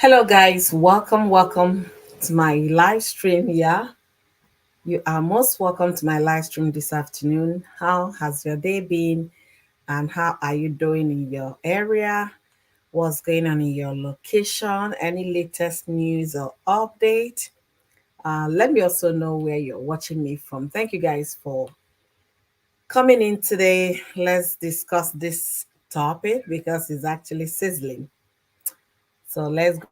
Hello, guys. Welcome to my live stream here. You are most welcome to my live stream this afternoon. How has your day been? And how are you doing in your area? What's going on in your location? Any latest news or update? Let me also know where you're watching me from. Thank you guys for coming in today. Let's discuss this topic because it's actually sizzling. So let's go.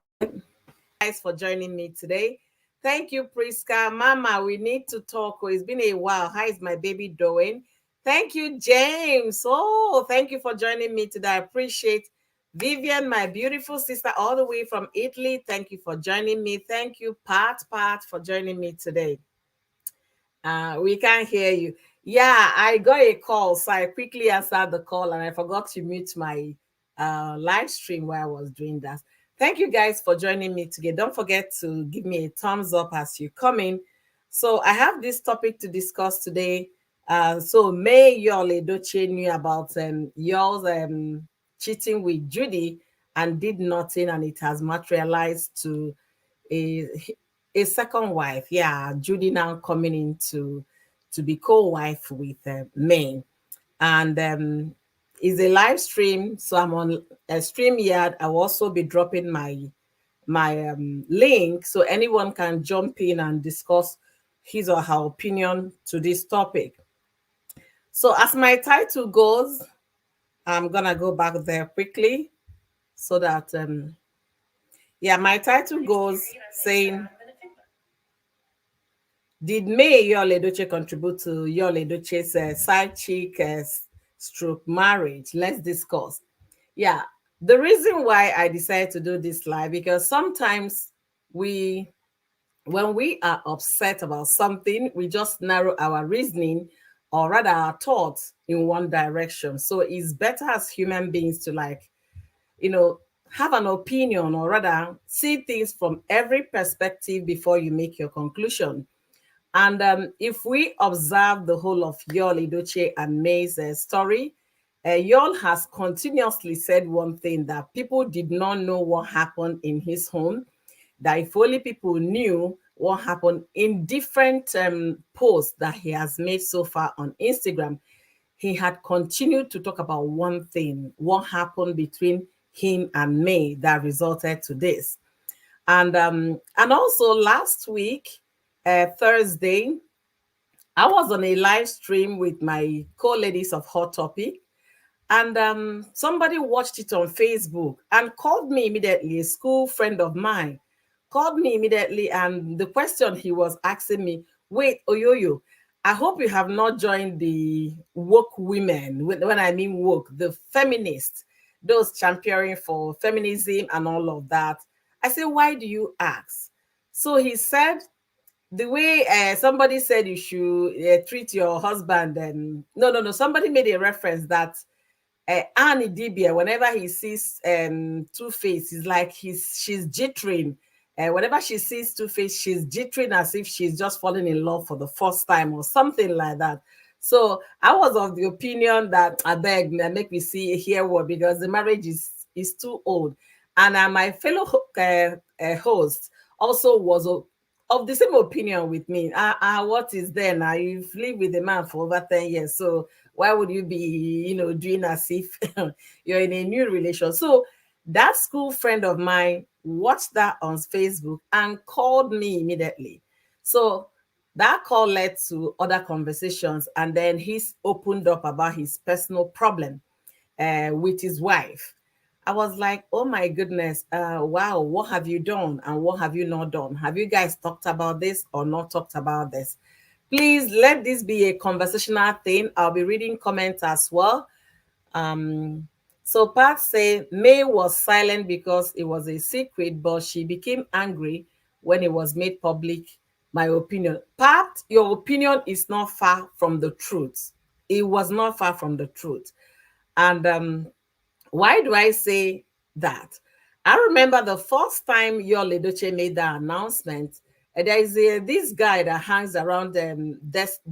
Guys for joining me today. Thank you, Priska. Mama, we need to talk. Oh, it's been a while. How is my baby doing? Thank you, James. Oh, thank you for joining me today. I appreciate Vivian, my beautiful sister, all the way from Italy. Thank you for joining me. Thank you, Pat, for joining me today. We can't hear you. Yeah, I got a call, so I quickly answered the call and I forgot to mute my live stream while I was doing that. Thank you guys for joining me today. Don't forget to give me a thumbs up as you come in. So I have this topic to discuss today. So May Yul-Edochie knew about y'all's cheating with Judy and did nothing, and it has materialized to a a second wife. Yeah, Judy now coming in to be co-wife with May, and it's a live stream. So I'm on a StreamYard. I'll also be dropping my link so anyone can jump in and discuss his or her opinion to this topic. So as my title goes, I'm gonna go back there quickly so that yeah, my title goes saying, did May Yul-Edochie contribute to Yul-Edochie's side chick stroke marriage? Let's discuss. Yeah, the reason why I decided to do this live, because sometimes we, when we are upset about something, we just narrow our reasoning or rather our thoughts in one direction. So it's better as human beings to you know, have an opinion or rather see things from every perspective before you make your conclusion. And if we observe the whole of Yul-Edochie and May's story, Yul has continuously said one thing, that people did not know what happened in his home, that if only people knew what happened in different posts that he has made so far on Instagram, he had continued to talk about one thing, what happened between him and May that resulted to this. And also last week, Thursday, I was on a live stream with my co-ladies of Hot Topic, and somebody watched it on Facebook and called me immediately. A school friend of mine called me immediately, and the question he was asking me, wait, Oyoyo, I hope you have not joined the woke women. When I mean woke, the feminists, those championing for feminism and all of that. I said, why do you ask? So he said, the way somebody said you should treat your husband, and no, somebody made a reference that Annie Dibia, whenever he sees Two Face, is like she's jittering. Whenever she sees Two Face, she's jittering as if she's just falling in love for the first time or something like that. So I was of the opinion that I beg, make me see hear what, because the marriage is too old. And my fellow host also was of the same opinion with me. What is there now? You've lived with a man for over 10 years, so why would you be, doing as if you're in a new relation? So that school friend of mine watched that on Facebook and called me immediately. So that call led to other conversations, and then he's opened up about his personal problem with his wife. I was like, oh my goodness, wow, what have you done and what have you not done? Have you guys talked about this or not talked about this? Please let this be a conversational thing. I'll be reading comments as well. So Pat said May was silent because it was a secret, but she became angry when it was made public. My opinion. Pat, your opinion is not far from the truth. It was not far from the truth. And why do I say that? I remember the first time Yul-Edochie made that announcement. There is this guy that hangs around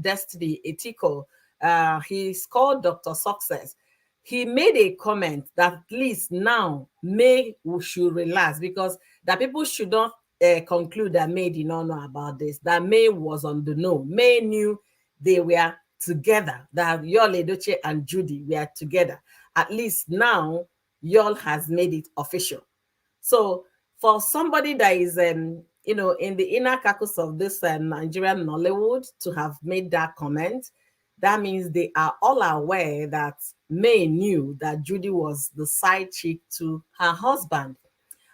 Destiny Ethical. He's called Dr. Success. he made a comment that at least now May should relax, because that people should not conclude that May did not know about this, that May was on the know. May knew they were together, that Yul-Edochie and Judy were together. At least now, Yul has made it official. So for somebody that is, in the inner caucus of this Nigerian Nollywood to have made that comment, that means they are all aware that May knew that Judy was the side chick to her husband.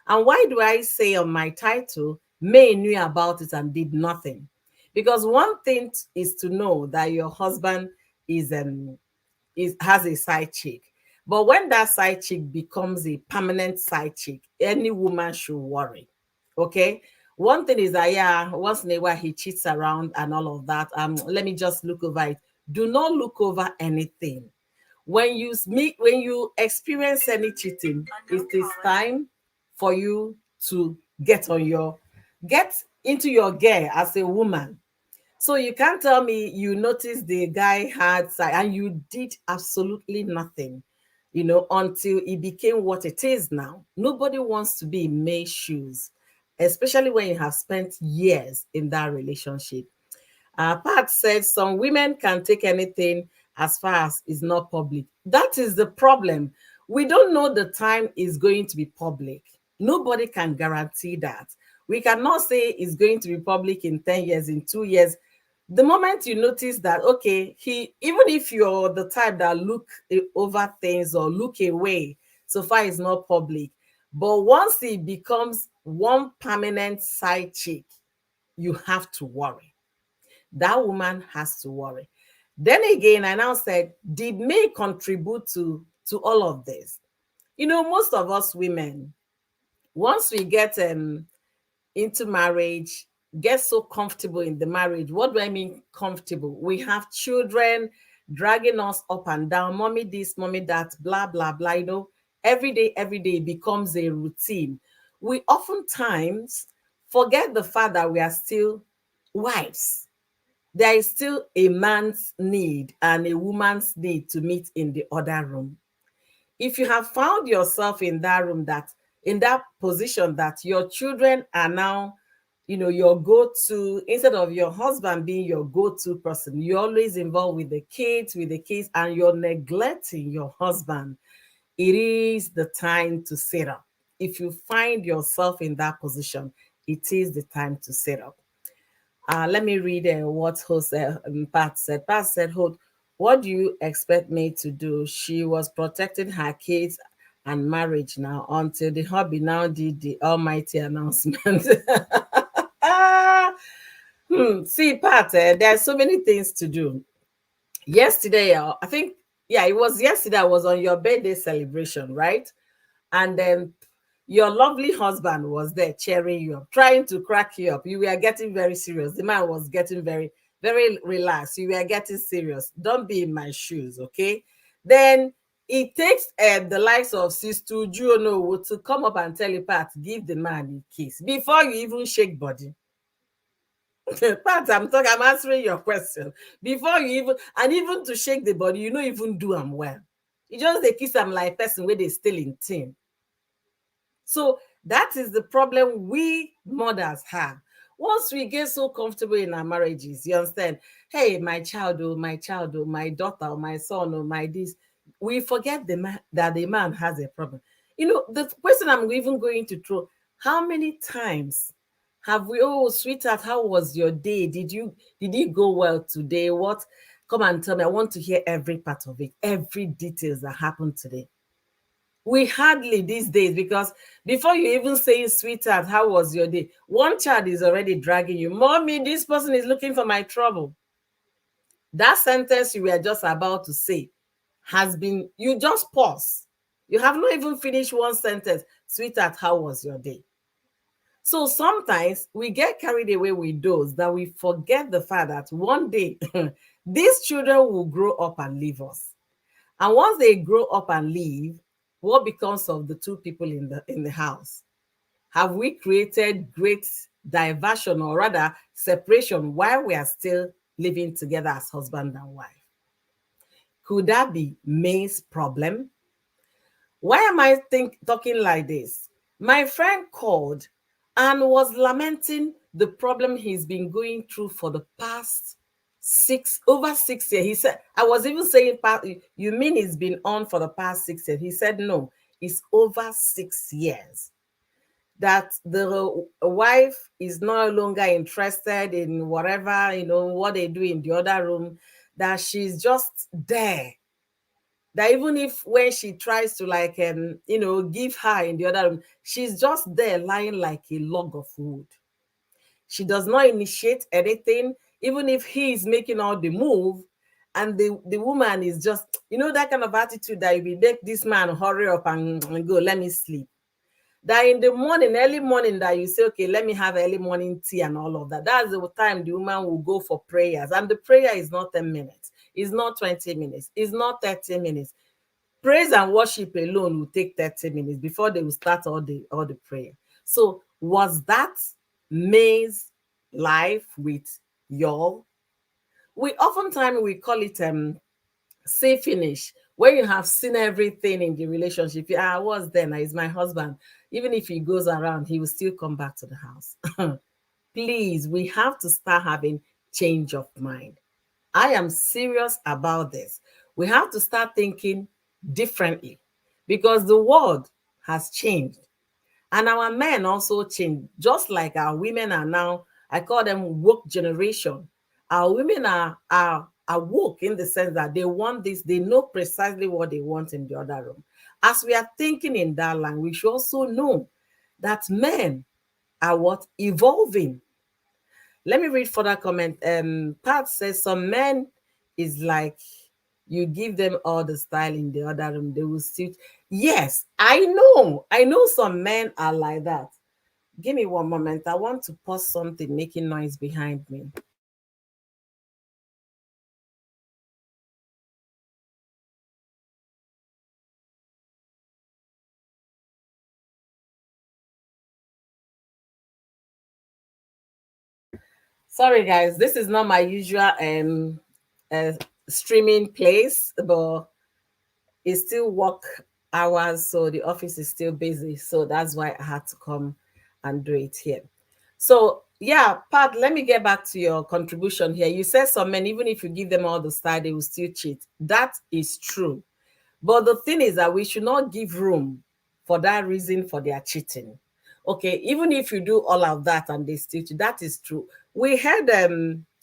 And why do I say on my title, May knew about it and did nothing? Because one thing is to know that your husband is has a side chick. But when that side chick becomes a permanent side chick, any woman should worry. Okay. One thing is that, yeah, once in a while he cheats around and all of that. Let me just look over it. Do not look over anything. When you experience any cheating, it is time for you to get into your gear as a woman. So you can't tell me you noticed the guy had side and you did absolutely nothing, until it became what it is now. Nobody wants to be in May's shoes, especially when you have spent years in that relationship. Pat said some women can take anything as far as it's not public. That is the problem. We don't know the time is going to be public. Nobody can guarantee that. We cannot say it's going to be public in 10 years, in 2 years. The moment you notice that, okay, even if you're the type that look over things or look away, so far it's not public. But once it becomes one permanent side chick, you have to worry. That woman has to worry. Then again, I now said, did May contribute to all of this? Most of us women, once we get into marriage, get so comfortable in the marriage. What do I mean comfortable? We have children dragging us up and down, mommy this, mommy that, blah, blah, blah. Every day becomes a routine. We oftentimes forget the fact that we are still wives. There is still a man's need and a woman's need to meet in the other room. If you have found yourself in that room, in that position, that your children are now, your go-to, instead of your husband being your go-to person, you're always involved with the kids, and you're neglecting your husband, it is the time to sit up. If you find yourself in that position, it is the time to sit up. Let me read what host Pat said. Pat said, "Host, what do you expect me to do? She was protecting her kids and marriage now until the hubby now did the almighty announcement." See, Pat, there are so many things to do. Yesterday, I think, yeah, it was yesterday. I was on your birthday celebration, right? And then your lovely husband was there cheering you up, trying to crack you up. You were getting very serious. The man was getting very, very relaxed. You were getting serious. Don't be in my shoes, okay? Then it takes the likes of Sister Juno to come up and tell you, Pat, give the man a kiss before you even shake body. Pat, I'm answering your question. Before you even to shake the body, you don't even do them well. You just they kiss them like person where they still in team. So that is the problem we mothers have. Once we get so comfortable in our marriages, you understand? Hey, my child, my daughter, or my son, or my this, we forget that the man has a problem. The question I'm even going to throw: how many times have we? Oh, sweetheart, how was your day? Did you go well today? What? Come and tell me. I want to hear every part of it, every details that happened today. We hardly these days, because before you even say, sweetheart, how was your day, one child is already dragging you. Mommy, this person is looking for my trouble. That sentence you were just about to say you just pause. You have not even finished one sentence. Sweetheart, how was your day? So sometimes we get carried away with those that we forget the fact that one day these children will grow up and leave us. And once they grow up and leave, what becomes of the two people in the house? Have we created great diversion, or rather separation, while we are still living together as husband and wife? Could that be May's problem? Why am I talking like this? My friend called and was lamenting the problem he's been going through for the past over 6 years. He said, I was even saying, you mean it's been on for the past 6 years? He said, no, it's over 6 years. That the wife is no longer interested in whatever, what they do in the other room, that she's just there, that even if when she tries to like give her in the other room, she's just there lying like a log of wood. She does not initiate anything, even if he is making all the move, and the woman is just, that kind of attitude that if you make this man hurry up and go, let me sleep. That in the morning, early morning, that you say, okay, let me have early morning tea and all of that. That's the time the woman will go for prayers. And the prayer is not 10 minutes. It's not 20 minutes. It's not 30 minutes. Praise and worship alone will take 30 minutes before they will start all the prayer. So was that May's life with y'all? We oftentimes we call it say finish, when you have seen everything in the relationship. I was there, now he's my husband. Even if he goes around, he will still come back to the house. Please, we have to start having change of mind. I am serious about this. We have to start thinking differently, because the world has changed and our men also changed, just like our women are now. I call them woke generation. Our women are woke in the sense that they want this, they know precisely what they want in the other room. As we are thinking in that language, we should also know that men are what? Evolving. Let me read further comment. Pat says some men is like you give them all the style in the other room, they will still. Yes, I know. I know some men are like that. Give me one moment. I want to pause something making noise behind me. Sorry, guys. This is not my usual uh, streaming place, but it's still work hours, so the office is still busy. So that's why I had to come and do it here. So yeah, Pat, let me get back to your contribution here. You said some men, even if you give them all the style, they will still cheat. That is true. But the thing is that we should not give room for that reason for their cheating. Okay, even if you do all of that and they still cheat, that is true. We heard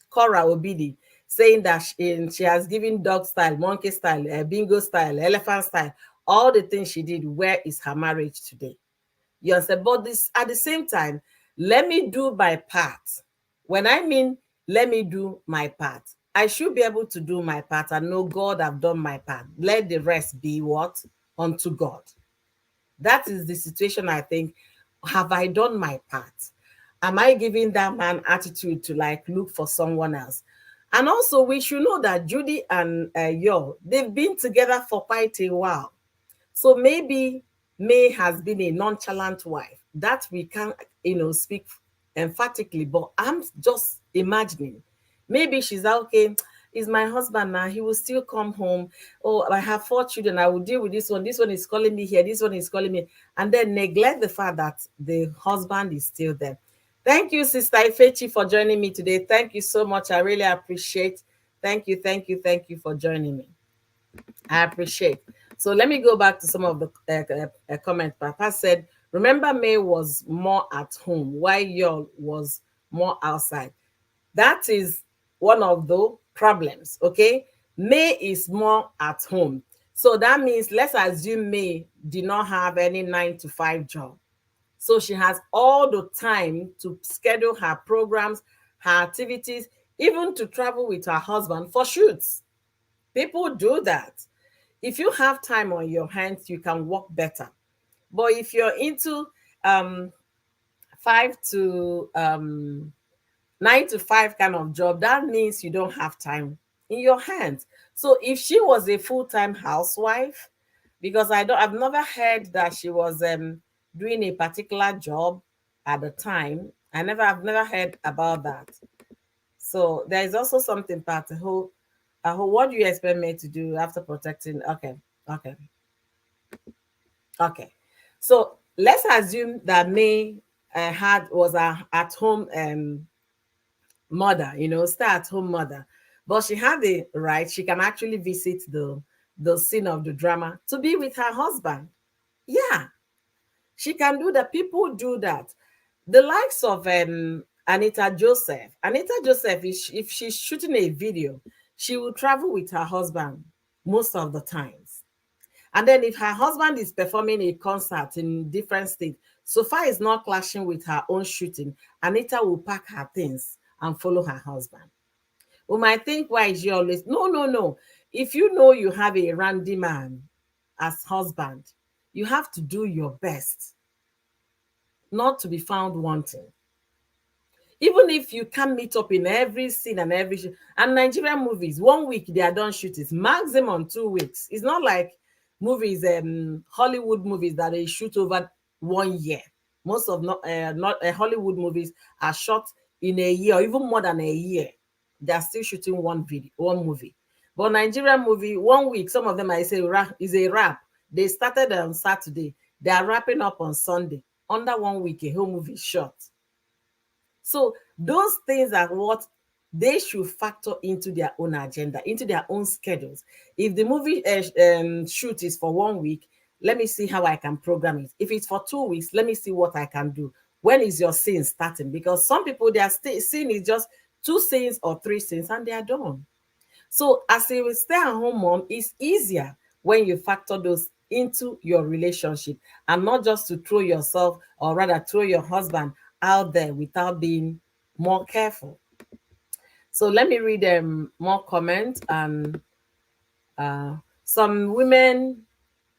Cora Obidi saying that she has given dog style, monkey style, bingo style, elephant style, all the things she did. Where is her marriage today? You understand? But this at the same time, let me do my part. When I mean let me do my part, I should be able to do my part and know God have done my part. Let the rest be what? Unto God. That is the situation, I think. Have I done my part? Am I giving that man attitude to like look for someone else? And also, we should know that Judy and Yo, they've been together for quite a while. So maybe May has been a nonchalant wife. That we can, speak emphatically, but I'm just imagining. Maybe she's like, okay, is my husband now. He will still come home. Oh, I have 4 children. I will deal with this one. This one is calling me here. This one is calling me. And then neglect the fact that the husband is still there. Thank you, Sister Ifechi, for joining me today. Thank you so much. I really appreciate. Thank you, thank you, thank you for joining me. I appreciate. So let me go back to some of the comments. Papa said, remember May was more at home while Yul was more outside. That is one of the problems, okay? May is more at home. So that means let's assume May did not have any 9 to 5 job. So she has all the time to schedule her programs, her activities, even to travel with her husband for shoots. People do that. If you have time on your hands, you can work better. But if you're into um 9 to 5 kind of job, that means you don't have time in your hands. So if she was a full-time housewife, because I've never heard that she was doing a particular job at the time. I've never heard about that. So there is also something part who What do you expect me to do after protecting? Okay, okay, okay. So let's assume that May had was a at home mother, stay at home mother, but she had the right. She can actually visit the scene of the drama to be with her husband. Yeah, she can do that. People do that. The likes of Anita Joseph. Anita Joseph, if she's shooting a video, she will travel with her husband most of the times. And then if her husband is performing a concert in different states, so far is not clashing with her own shooting, Anita will pack her things and follow her husband. We might think, why is she always? No, no, no. If you know you have a randy man as husband, you have to do your best not to be found wanting. Even if you can meet up in every scene and and Nigerian movies, 1 week they are done shooting, maximum 2 weeks. It's not like movies, Hollywood movies that they shoot over 1 year. Most of not Hollywood movies are shot in a year or even more than a year. They are still shooting one movie. But Nigerian movie, 1 week, some of them I say is a wrap. They started on Saturday, they are wrapping up on Sunday. Under 1 week, a whole movie shot. So those things are what they should factor into their own agenda, into their own schedules. If the movie shoot is for 1 week, let me see how I can program it. If it's for 2 weeks, let me see what I can do. When is your scene starting? Because some people, their scene is just 2 scenes or 3 scenes and they are done. So as a stay-at-home mom, it's easier when you factor those into your relationship and not just to throw yourself or rather throw your husband out there without being more careful. So let me read more comments. And some women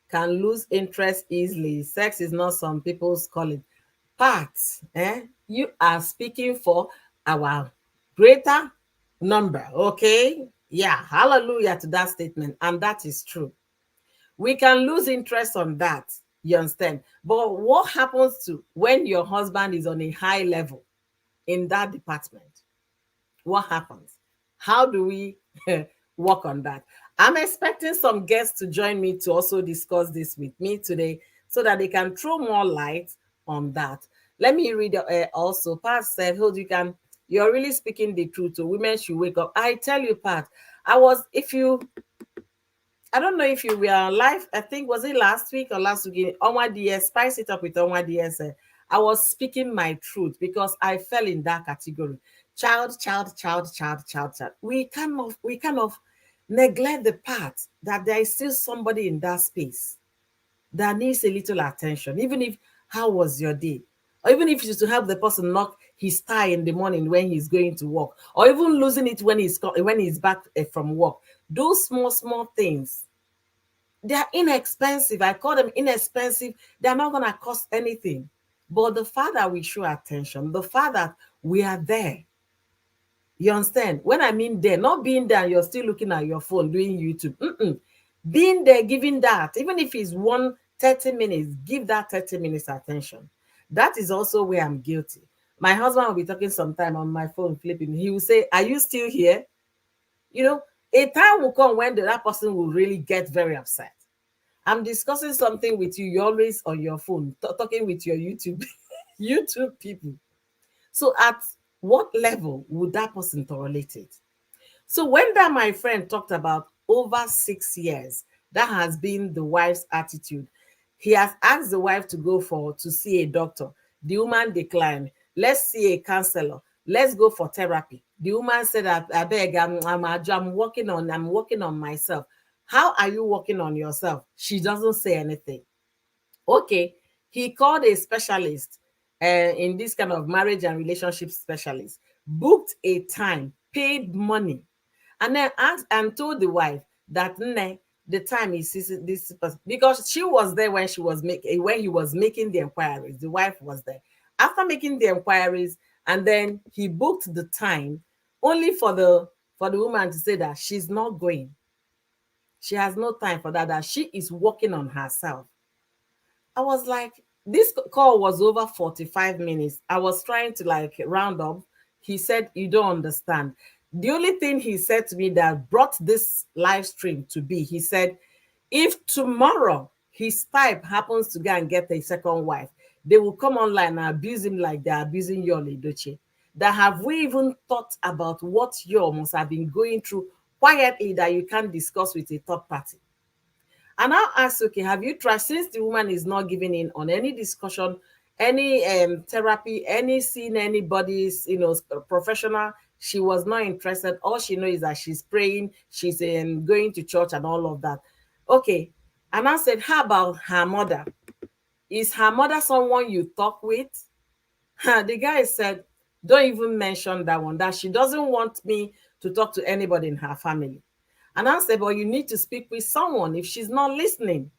can lose interest easily. Sex is not some people's calling. Pat, you are speaking for our greater number, okay? Yeah, hallelujah to that statement. And that is true. We can lose interest on that, you understand? But what happens to when your husband is on a high level in that department? What happens? How do we work on that? I'm expecting some guests to join me to also discuss this with me today so that they can throw more light on that. Let me read also. Pat said, Hold, you're really speaking the truth. So women should wake up. I tell you, Pat, I don't know if you were live. I think was it last week or last week? Onwa DS, spice it up with Onwa DS. I was speaking my truth because I fell in that category. Child. We kind of neglect the part that there is still somebody in that space that needs a little attention. Even if how was your day? Or even if it's to help the person knock his tie in the morning when he's going to work, or even losing it when he's back from work. Those small things, they are inexpensive. I call them inexpensive. They're not going to cost anything. But the fact that we show attention, the fact that we are there, you understand? When I mean there, not being there, you're still looking at your phone doing YouTube. Being there, giving that, even if it's 30 minutes, give that 30 minutes attention. That is also where I'm guilty. My husband will be talking sometime on my phone, flipping. He will say, Are you still here? You know, a time will come when that person will really get very upset. I'm discussing something with you, you're always on your phone, talking with your YouTube, YouTube people. So at what level would that person tolerate it? So when that my friend talked about over 6 years, that has been the wife's attitude. He has asked the wife to see a doctor. The woman declined. Let's see a counselor. Let's go for therapy. The woman said, I beg, I'm working on myself. How are you working on yourself? She doesn't say anything. Okay, he called a specialist in this kind of marriage and relationship specialist, booked a time, paid money, and then asked and told the wife that the time is this person, because she was there when he was making the inquiries. The wife was there after making the inquiries, and then he booked the time only for the woman to say that she's not going. She has no time for that she is working on herself. I was like, this call was over 45 minutes. I was trying to like round up. He said, You don't understand. The only thing he said to me that brought this live stream to be, he said, if tomorrow his type happens to go and get a second wife, they will come online and abuse him like they're abusing Yul-Edochie. That have we even thought about what Yul must have been going through quietly that you can't discuss with a third party? And I'll ask, okay, have you tried, since the woman is not giving in on any discussion, any therapy, any seeing anybody's, professional, she was not interested. All she knows is that she's praying, she's going to church and all of that. Okay. And I said, how about her mother? Is her mother someone you talk with? The guy said, don't even mention that one, that she doesn't want me to talk to anybody in her family. And I said, but you need to speak with someone if she's not listening.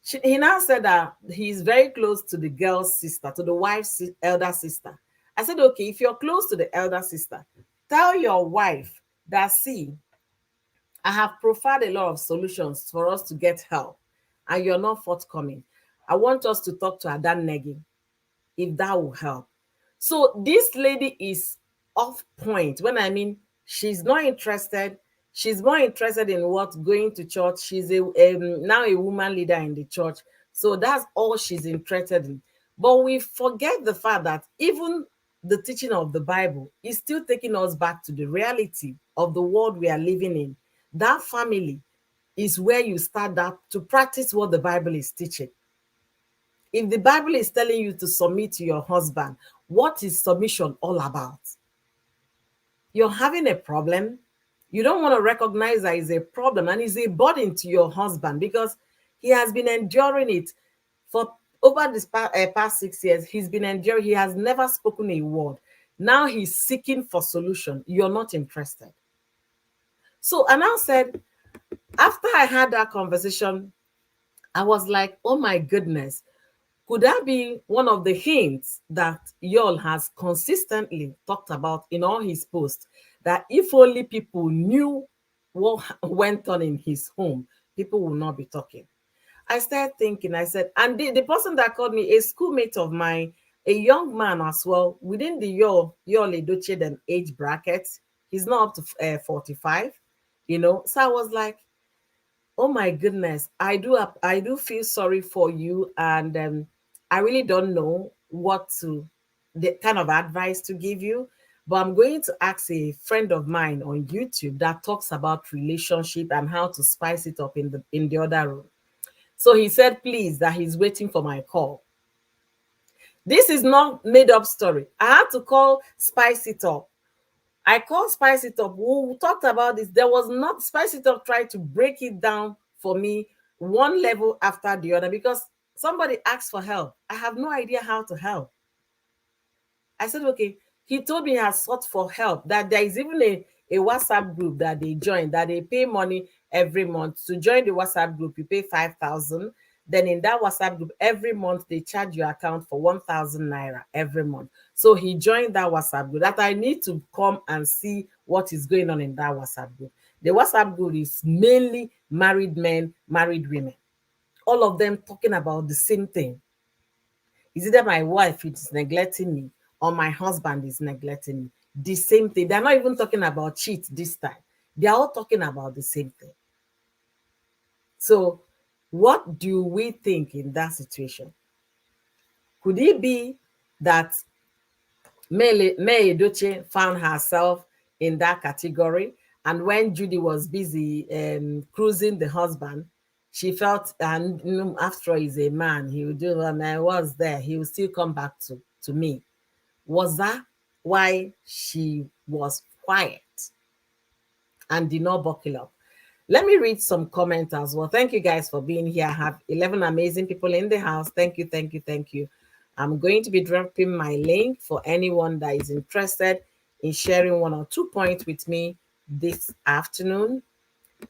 He now said that he's very close to the girl's sister, to the wife's elder sister. I said, okay, if you're close to the elder sister, tell your wife that, see, I have profiled a lot of solutions for us to get help, and you're not forthcoming. I want us to talk to Adan Negi, if that will help. So this lady is off point. When I mean she's not interested, she's more interested in what, going to church. She's now a woman leader in the church. So that's all she's interested in. But we forget the fact that even the teaching of the Bible is still taking us back to the reality of the world we are living in. That family is where you start that to practice what the Bible is teaching. If the Bible is telling you to submit to your husband, what is submission all about? You're having a problem. You don't want to recognize that it's a problem and it's a burden to your husband because he has been enduring it for over this past 6 years. He's been enduring. He has never spoken a word. Now he's seeking for solution. You're not interested. So, and I said, after I had that conversation, I was like, oh my goodness. Could that be one of the hints that Yul has consistently talked about in all his posts? That if only people knew what went on in his home, people will not be talking. I started thinking, I said, and the person that called me, a schoolmate of mine, a young man as well, within the Yul-Edochie then age bracket, he's not up to 45, So I was like, oh my goodness, I do feel sorry for you, and I really don't know what to the kind of advice to give you, but I'm going to ask a friend of mine on YouTube that talks about relationship and how to spice it up in the other room. So he said, please, that he's waiting for my call. This is not made up story. I had to call Spice It Up. I called Spice It Up. We talked about this. There was not Spice It Up trying to break it down for me one level after the other because somebody asked for help. I have no idea how to help. I said, okay. He told me he has sought for help, that there is even a WhatsApp group that they join, that they pay money every month. To join the WhatsApp group, you pay 5,000. Then in that WhatsApp group, every month they charge your account for 1,000 naira every month. So he joined that WhatsApp group. That I need to come and see what is going on in that WhatsApp group. The WhatsApp group is mainly married men, married women. All of them talking about the same thing. Is either my wife is neglecting me or my husband is neglecting me. The same thing. They're not even talking about cheat this time. They're all talking about the same thing. So, what do we think in that situation? Could it be that May Yul-Edochie found herself in that category, and when Judy was busy cruising the husband, she felt, and after all, he's a man, he would do, and I was there, he would still come back to me. Was that why she was quiet and did not buckle up? Let me read some comments as well. Thank you guys for being here. I have 11 amazing people in the house. Thank you, thank you, thank you. I'm going to be dropping my link for anyone that is interested in sharing 1 or 2 points with me this afternoon.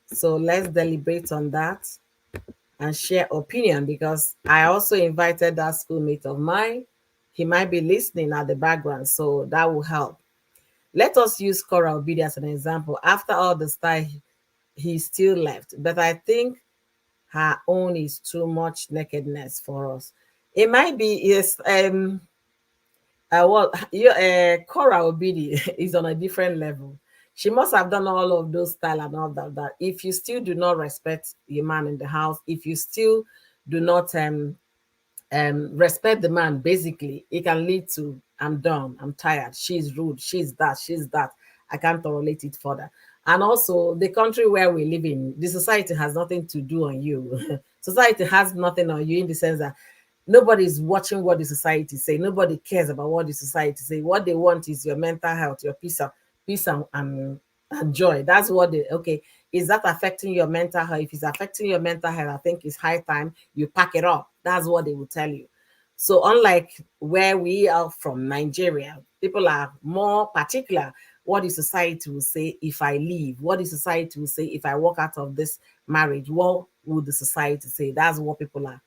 So let's deliberate on that and share opinion, because I also invited that schoolmate of mine. He might be listening at the background, so that will help. Let us use Cora Obidi as an example. After all the style, he still left. But I think her own is too much nakedness for us. It might be, yes, Cora Obidi is on a different level. She must have done all of those style and all that. If you still do not respect your man in the house, if you still do not respect the man, basically, it can lead to I'm done, I'm tired, she's rude, she's that, I can't tolerate it further. And also, the country where we live in, the society has nothing to do on you. Society has nothing on you in the sense that nobody's watching what the society say. Nobody cares about what the society say. What they want is your mental health, your peace and joy. That's what they okay. Is that affecting your mental health? If it's affecting your mental health, I think it's high time you pack it up. That's what they will tell you. So unlike where we are from, Nigeria, people are more particular what the society will say if I leave, what the society will say if I walk out of this marriage, what would the society say? That's what people are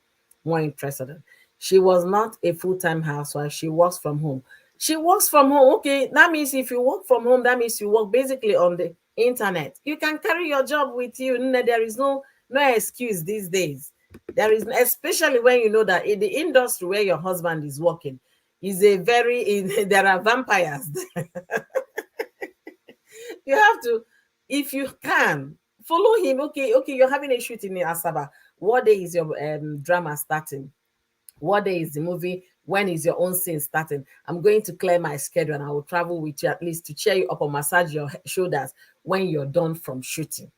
more interested in. She was not a full-time housewife. She works from home. She works from home. Okay, that means if you work from home, that means you work basically on the internet. You can carry your job with you. There is no excuse these days. There is, especially when you know that in the industry where your husband is working, is a very there are vampires. You have to, if you can, follow him. Okay, you're having a shoot in Asaba. What day is your drama starting? What day is the movie? When is your own scene starting? I'm going to clear my schedule and I will travel with you at least to cheer you up or massage your shoulders when you're done from shooting.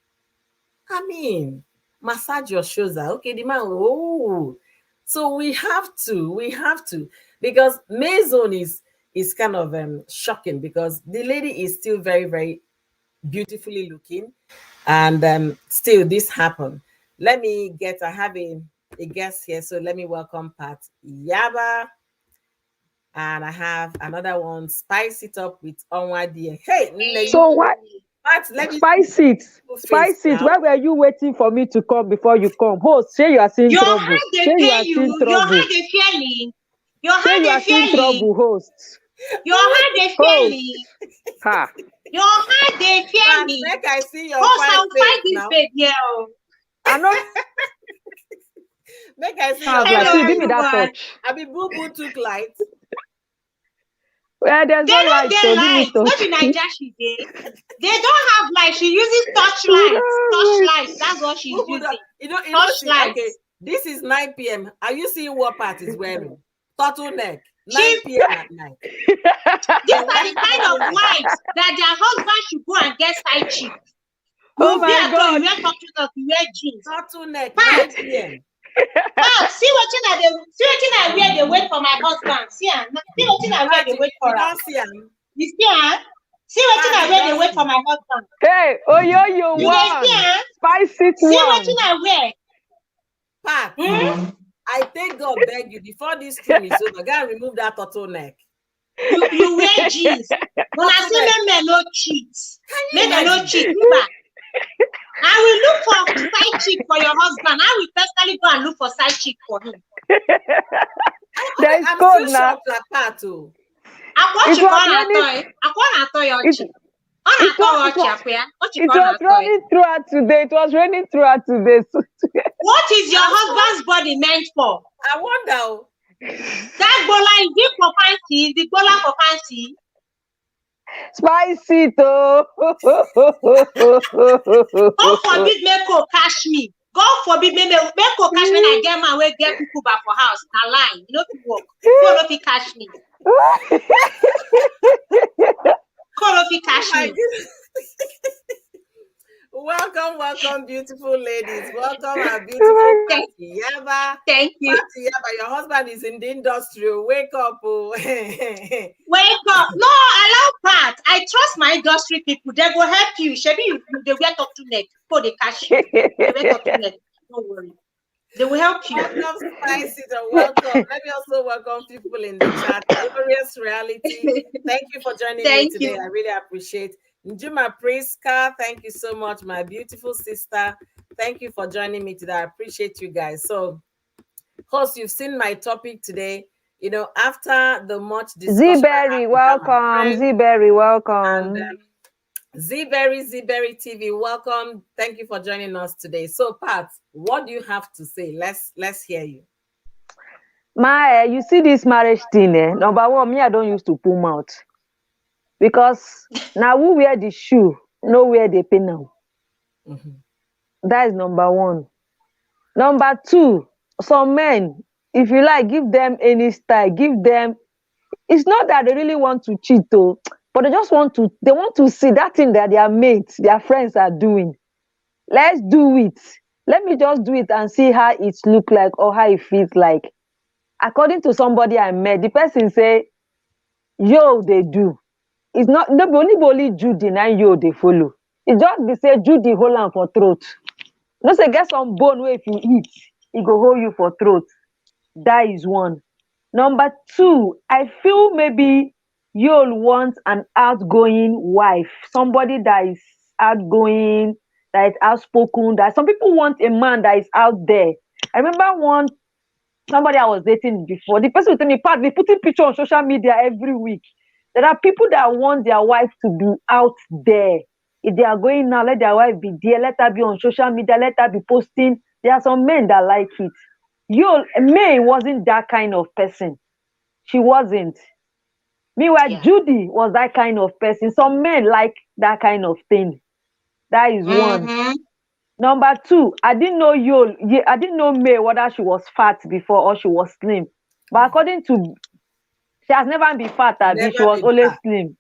I mean, massage your shoulders. Okay, the man, oh. So we have to, because May zone is kind of shocking because the lady is still very, very beautifully looking, and still this happened. I have a guest here, so let me welcome Pat Yaba, and I have another one. Spice it up with Onwadi. Hey, So what? Pat, let me Spice it. face Spice it. now. Why were you waiting for me to come before you come? Host, say you are seeing Your trouble. hand they Say you pay are seeing you. Your trouble. hand they fearly. Your Say hand you they are seeing fearly. trouble, host. Your hand they Host. fearly. Ha. Your hand they Pat, fearly. make I see your Host, fine I'll face fight this now. babe here. I know Make I see have your like, Hello, see, fine give me face. that everyone. touch. I be boo boo took light. Well, there's They no don't light, so get give me light. Not touch. in Nigeria, she did. They don't have light. She uses torchlight. Oh, Torchlight. That's what she's Boo boo, using. see, Torchlight. okay, this is 9 p.m. Are you seeing what Pat is wearing? Turtleneck. 9 She's p.m. at night. these You're are the wearing kind of turtleneck. wives that their husband should go and get side chick. oh You be my at all, you God. wear torchlight, you wear jeans. Turtleneck, Pat, 9 p.m. Pat, see wetin I wear dey wait for my husband. See am, see wetin I wear Pat, dey wait for you am. don't see him. You see am? See wetin Pat, I you wear dey don't wait for see. my husband. Hey, oh yo You dey see one. am? Spice it See one. wetin I wear. Pat, I take God beg you before this stream is over. Go and remove that turtleneck. You wear jeans. Una say Turtleneck. make men no cheat. Can you Make dem no imagine? cheat. Mba. I will look for side chick for your husband. I will personally go and look for side chick for him. There is I'm cold still now. shocked at Pat too. It was raining. Akwa na-atọ ya It, ọchị. Ọ na-atọ ya ọchị akwa ya. Ọchị it ka ọ was na-atọ ya. raining throughout today. It was raining throughout today. What is your I'm husband's body meant for? I wonder. That bola is it for fancy? Is the bola for fancy? Spicy though. God forbid make co catch me. God forbid make co catch me when I get man wey get cuckoo back for house. Na lie. You no fit work. God no fit catch me. God no fit catch My me. goodness. Welcome, beautiful ladies. Welcome, our beautiful Patty Yaba. Thank you. Patty Yaba, your husband is in the industry. Wake up. Oh. Wake up. No, allow Pat. I trust my industry people. They go help you. Shebi, they wear turtleneck before they catch you. They wear turtleneck. Don't worry. They will help you. Welcome, Spicy. Welcome. Let me also welcome people in the chat. Glorious Reality. Thank you for joining me today. I really appreciate. Njuma Priska, thank you so much, my beautiful sister. Thank you for joining me today. I appreciate you guys. So, of course, you've seen my topic today. You know, after the much discussion, Z-Berry, welcome. Z-Berry, welcome. And Z-Berry TV, welcome. Thank you for joining us today. So, Pat, what do you have to say? Let's hear you. You see this marriage thing, number one, me, I don't used to pull mouth. Because now who wear the shoe nowhere they pay now. Mhm. That is number one. Number two, some men, if you like, give them any style, give them. It's not that they really want to cheat, though, but they want to see that thing that their mates, their friends are doing. Let's do it. Let me just do it and see how it look like or how it feels like. According to somebody I met, the person say, yo, they do. It's not only Judy and yo they follow. It just be say Judy hold am for throat. No say get some bone wey if you eat, e go hold you for throat. That is one. Number two, I feel maybe you'll want an outgoing wife, somebody that is outgoing, that is outspoken. That some people want a man that is out there. I remember somebody I was dating before. The person would tell me, Pat, we putting picture on social media every week. There are people that want their wife to be out there. If they are going now, let their wife be there. Let her be on social media. Let her be posting. There are some men that like it. May wasn't that kind of person. She wasn't. Meanwhile, Yeah. Judy was that kind of person. Some men like that kind of thing. That is one. Mm-hmm. Number two, I didn't know I didn't know May whether she was fat before or she was slim. But according to she has never been fat, Abi. She Never was been always fat. slim.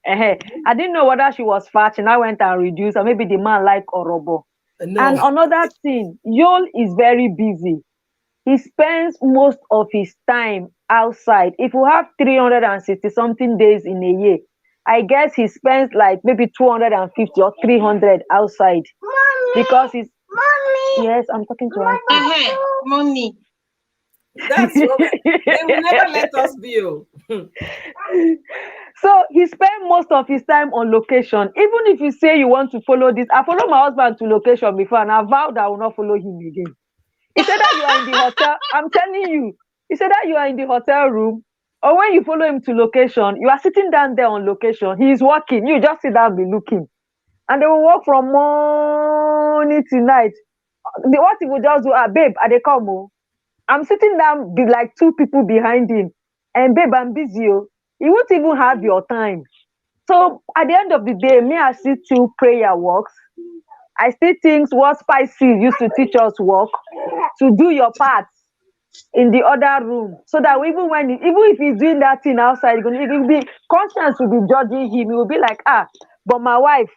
I didn't know whether she was fat. She now went and reduced, or maybe the man like Orobo. And No. another thing, Yul is very busy. He spends most of his time outside. If you have 360 something days in a year, I guess he spends like maybe 250 or 300 outside. Because he's yes, I'm talking to her. Uh-huh. Money. That's what they will never let us be. Oh. So he spent most of his time on location. Even if you say you want to follow this, I followed my husband to location before and I vowed I will not follow him again. He said that you are in the hotel. I'm telling you. He said that you are in the hotel room, or when you follow him to location, you are sitting down there on location. He is working. You just sit down, be looking, and they will work from morning to night. What he will just do, babe, are they come? Oh? I'm sitting down, be like two people behind him, and babe, I'm busy. Oh. He won't even have your time. So at the end of the day, me, I still prayer works. I still think what Spicy used to teach us work, to do your part in the other room, so that even if he's doing that thing outside, it will be conscience will be judging him. He will be like, but my wife,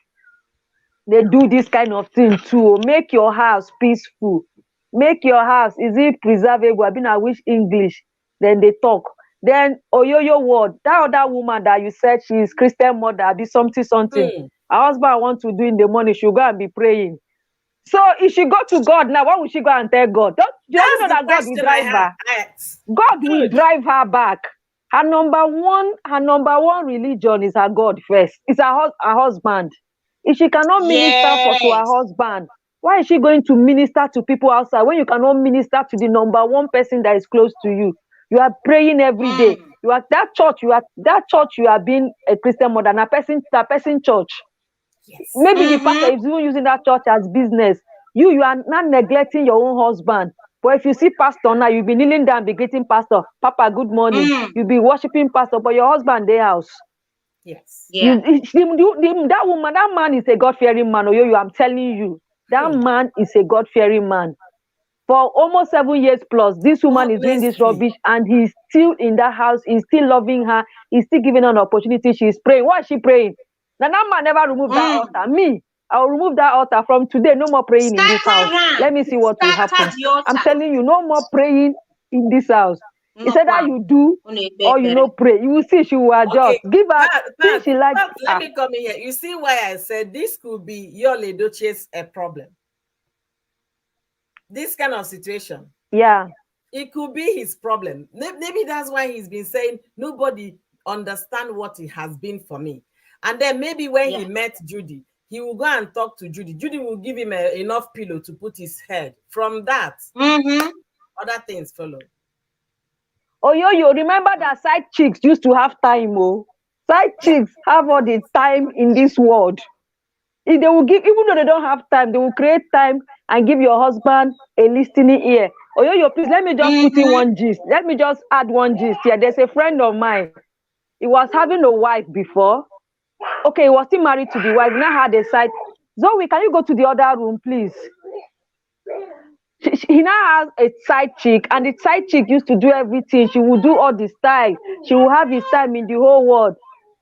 they do this kind of thing too. Make your house peaceful. Make your house, is it preservable? I mean, I wish English. Then they talk. Then Oyoyo word, that other woman that you said she is Christian mother, be something. Hmm. Her husband want to do in the morning, she'll go and be praying. So if she go to God now, why would she go and tell God? You That's know the that God will question I drive have. her. God will Good. drive her back. Her number one religion is her God first. It's her husband. If she cannot minister to her Yes. husband, why is she going to minister to people outside when you cannot minister to the number one person that is close to you? You are praying every day. Mm. You are that church. You are being a Christian mother, and a person church. Yes. Maybe the pastor Mm-hmm. is even using that church as business. You are not neglecting your own husband. But if you see pastor now, you'll be kneeling down, be greeting pastor, Papa, good morning. Mm. You'll be worshiping pastor, but your husband their house. Yes. Yeah. That woman, that man is a God-fearing man. I'm telling you, that Hmm. man is a God-fearing man. For almost 7 years plus, this woman is doing this Honestly. rubbish, and he's still in that house. He's still loving her. He's still giving her an opportunity. She's praying. What is she praying? Now that man never removed that Mm. altar. Me, I will remove that altar from today. No more praying in this Scatter house. her. Let me see what will Scatter happen. the I'm altar. telling you, no more praying in this house. It's No either one. you do or you no pray. You will see she will adjust. Okay, Give her since Pat, she like. let me come in here. You see why I said this could be Yul-Edochie's a problem. This kind of situation. Yeah. It could be his problem. Maybe that's why he's been saying nobody understand what it has been for me. And then maybe when he Yeah. met Judy, he will go and talk to Judy. Judy will give him enough pillow to put his head. From that, Mm-hmm. other things follow. Oh, you remember that side chicks used to have time, oh. Side chicks have all the time in this world. If they will give, even though they don't have time, they will create time and give your husband a listening ear. Oh, please let me just put in Mm-hmm. one gist. Let me just add one gist here. There's a friend of mine. He was having a wife before. Okay, he was still married to the wife. Now had a side. Zoe, can you go to the other room, please? He now has a side chick, and the side chick used to do everything. She would do all the style. She will have his time in the whole world.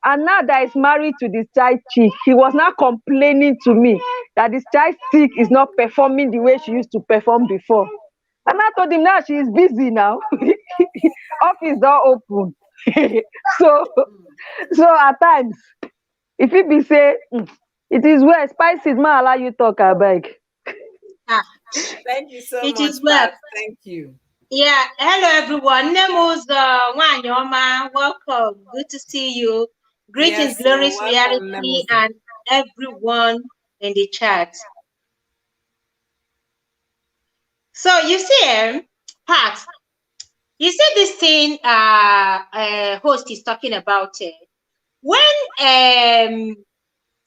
And now that he's married to the side chick, he was now complaining to me that the side chick is not performing the way she used to perform before. And I told him now she is busy now. Office door open. so at times, if it be say, it is where spices ma allow you talk, I beg. Thank you so It much, is well. Pat. Thank you. Yeah, hello everyone. Nemo's Wanyoma, welcome. Good to see you. Greetings, Yes, Glorious welcome, Reality, Nemuzo. and everyone in the chat. So you see, Pat, you see this thing host is talking about when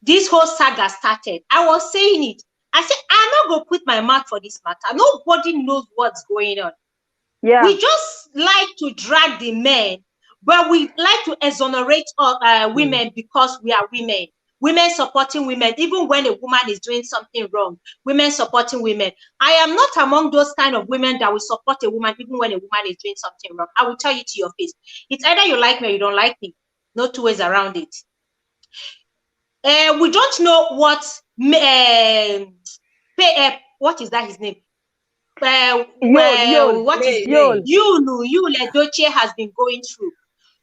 this whole saga started. I was saying it. I said, I'm not going to put my mouth for this matter. Nobody knows what's going on. Yeah. We just like to drag the men, but we like to exonerate women because we are women. Women supporting women, even when a woman is doing something wrong. Women supporting women. I am not among those kind of women that will support a woman even when a woman is doing something wrong. I will tell you to your face. It's either you like me or you don't like me. No two ways around it. We don't know what what is that his name? Yul-Edochie has been going through.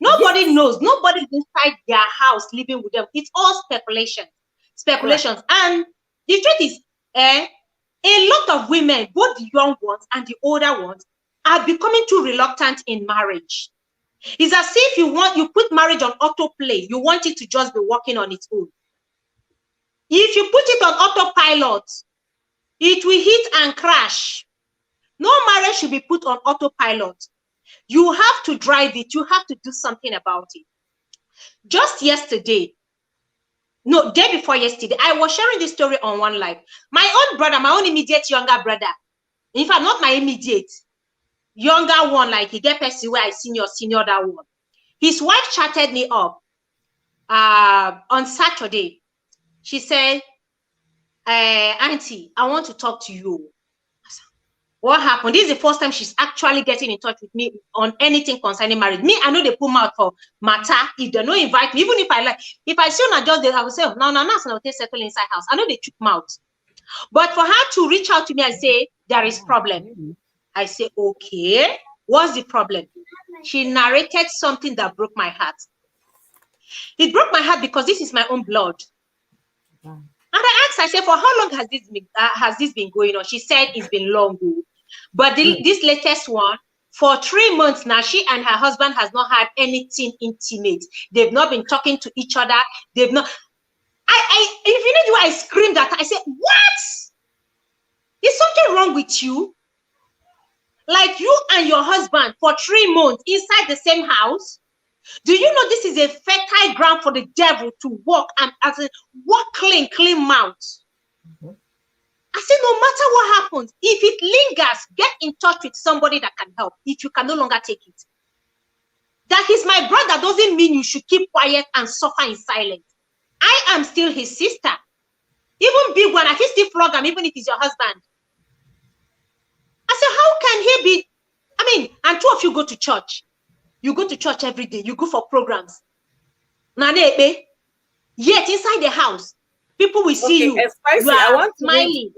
Nobody knows. Nobody's inside their house living with them. It's all speculations. Right. And the truth is, a lot of women, both the young ones and the older ones, are becoming too reluctant in marriage. It's as if you put marriage on autoplay. You want it to just be working on its own. If you put it on autopilot, it will hit and crash. No marriage should be put on autopilot. You have to drive it. You have to do something about it. Just yesterday, no, day before yesterday, I was sharing this story on one live. My own brother, my own immediate younger brother, in fact, not my immediate, younger one, like he get person where I senior that one. His wife chatted me up on Saturday. She said, Auntie, I want to talk to you. What happened? This is the first time she's actually getting in touch with me on anything concerning marriage. Me, I know they put mouth for matter. If they don't invite me, even if I see on just I will say, no, they settle inside house. I know they took mouth. But for her to reach out to me and say, there is problem. I say, okay, what's the problem? She narrated something that broke my heart. It broke my heart because this is my own blood. And I asked, I said, for how long has this been going on? She said it's been long. But this latest one, for 3 months now, she and her husband has not had anything intimate. They've not been talking to each other. They've not. If you know why I screamed at her, I said, what? Is something wrong with you? Like you and your husband for 3 months inside the same house? Do you know this is a fertile ground for the devil to walk and walk clean mouth? I said, no matter what happens, if it lingers, get in touch with somebody that can help if you can no longer take it. That he's my brother doesn't mean you should keep quiet and suffer in silence. I am still his sister. Even big one, I can still flog him, even if he's your husband. I said, how can he be? I mean, and two of you go to church. You go to church every day. You go for programs. Yet inside the house, people will see you. Spicy, you are smiling.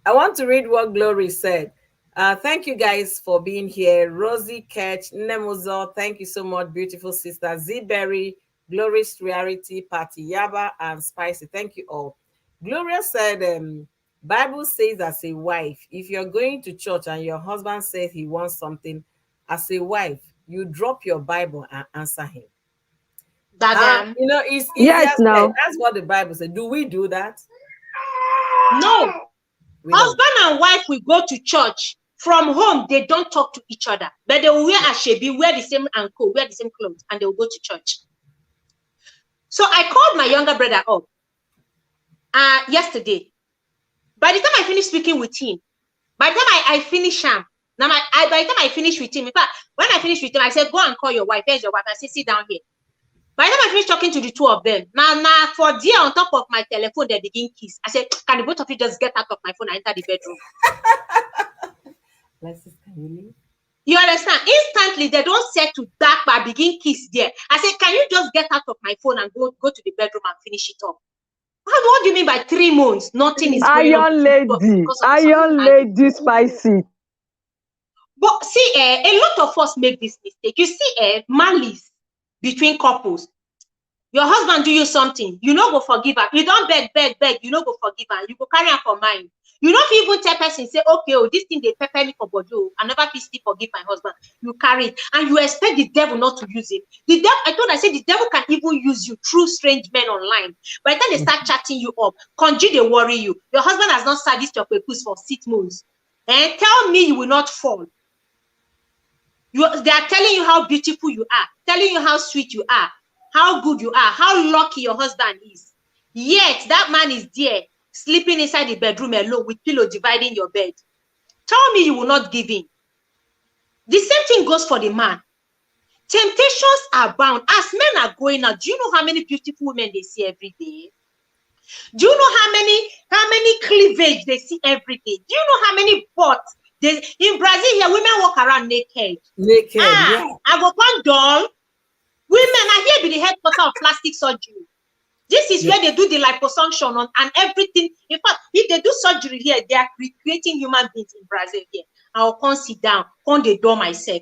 I want to read what Glory said. Thank you guys for being here. Rosie Ketch, Nemuzo, thank you so much, beautiful sister. Z-Berry, Glorious Reality, Patty Yaba, and Spicy. Thank you all. Gloria said, Bible says as a wife, if you're going to church and your husband says he wants something, as a wife, you drop your Bible and answer him. You know, it's yes, now. That's what the Bible says. Do we do that? No. Husband and wife will go to church. From home, they don't talk to each other. But they will wear ashebi, wear the same ankle, wear the same clothes, and they will go to church. So I called my younger brother up yesterday. By the time I finished speaking with him, by the time I finished him, by the time I finished with him, in fact, when I finished with him, I said, go and call your wife. Here's your wife. I said, sit down here. By the time I finish talking to the two of them, now for dear on top of my telephone, they begin kiss. I said, can the both of you just get out of my phone and enter the bedroom? Can you leave? You understand? Instantly, they don't settle that but begin kiss there. I said, can you just get out of my phone and go to the bedroom and finish it up? What do you mean by 3 months? Nothing is going on. Iron lady spicy. But see, a lot of us make this mistake. You see, malice between couples. Your husband do you something, you no go forgive her. You don't beg, you no go forgive her. You go carry her for mind. You don't even tell person, say, okay, oh, this thing they pepper me for body. I never still forgive my husband. You carry it. And you expect the devil not to use it. The devil, I said the devil can even use you through strange men online. By the time they start chatting you up, conjure they worry you. Your husband has not sadisted your purpose for 6 months. And tell me you will not fall. They are telling you how beautiful you are, telling you how sweet you are, how good you are, how lucky your husband is. Yet that man is there, sleeping inside the bedroom alone with pillow dividing your bed. Tell me you will not give in. The same thing goes for the man. Temptations are bound. As men are going out, do you know how many beautiful women they see every day? Do you know how many cleavage they see every day? Do you know how many butts? In Brazil here, women walk around naked. Yeah. I go find doll. Women are here be the headquarters of plastic surgery. This is where they do the liposuction on and everything. In fact, if they do surgery here, they are recreating human beings in Brazil here. I'll come sit down, on the door myself,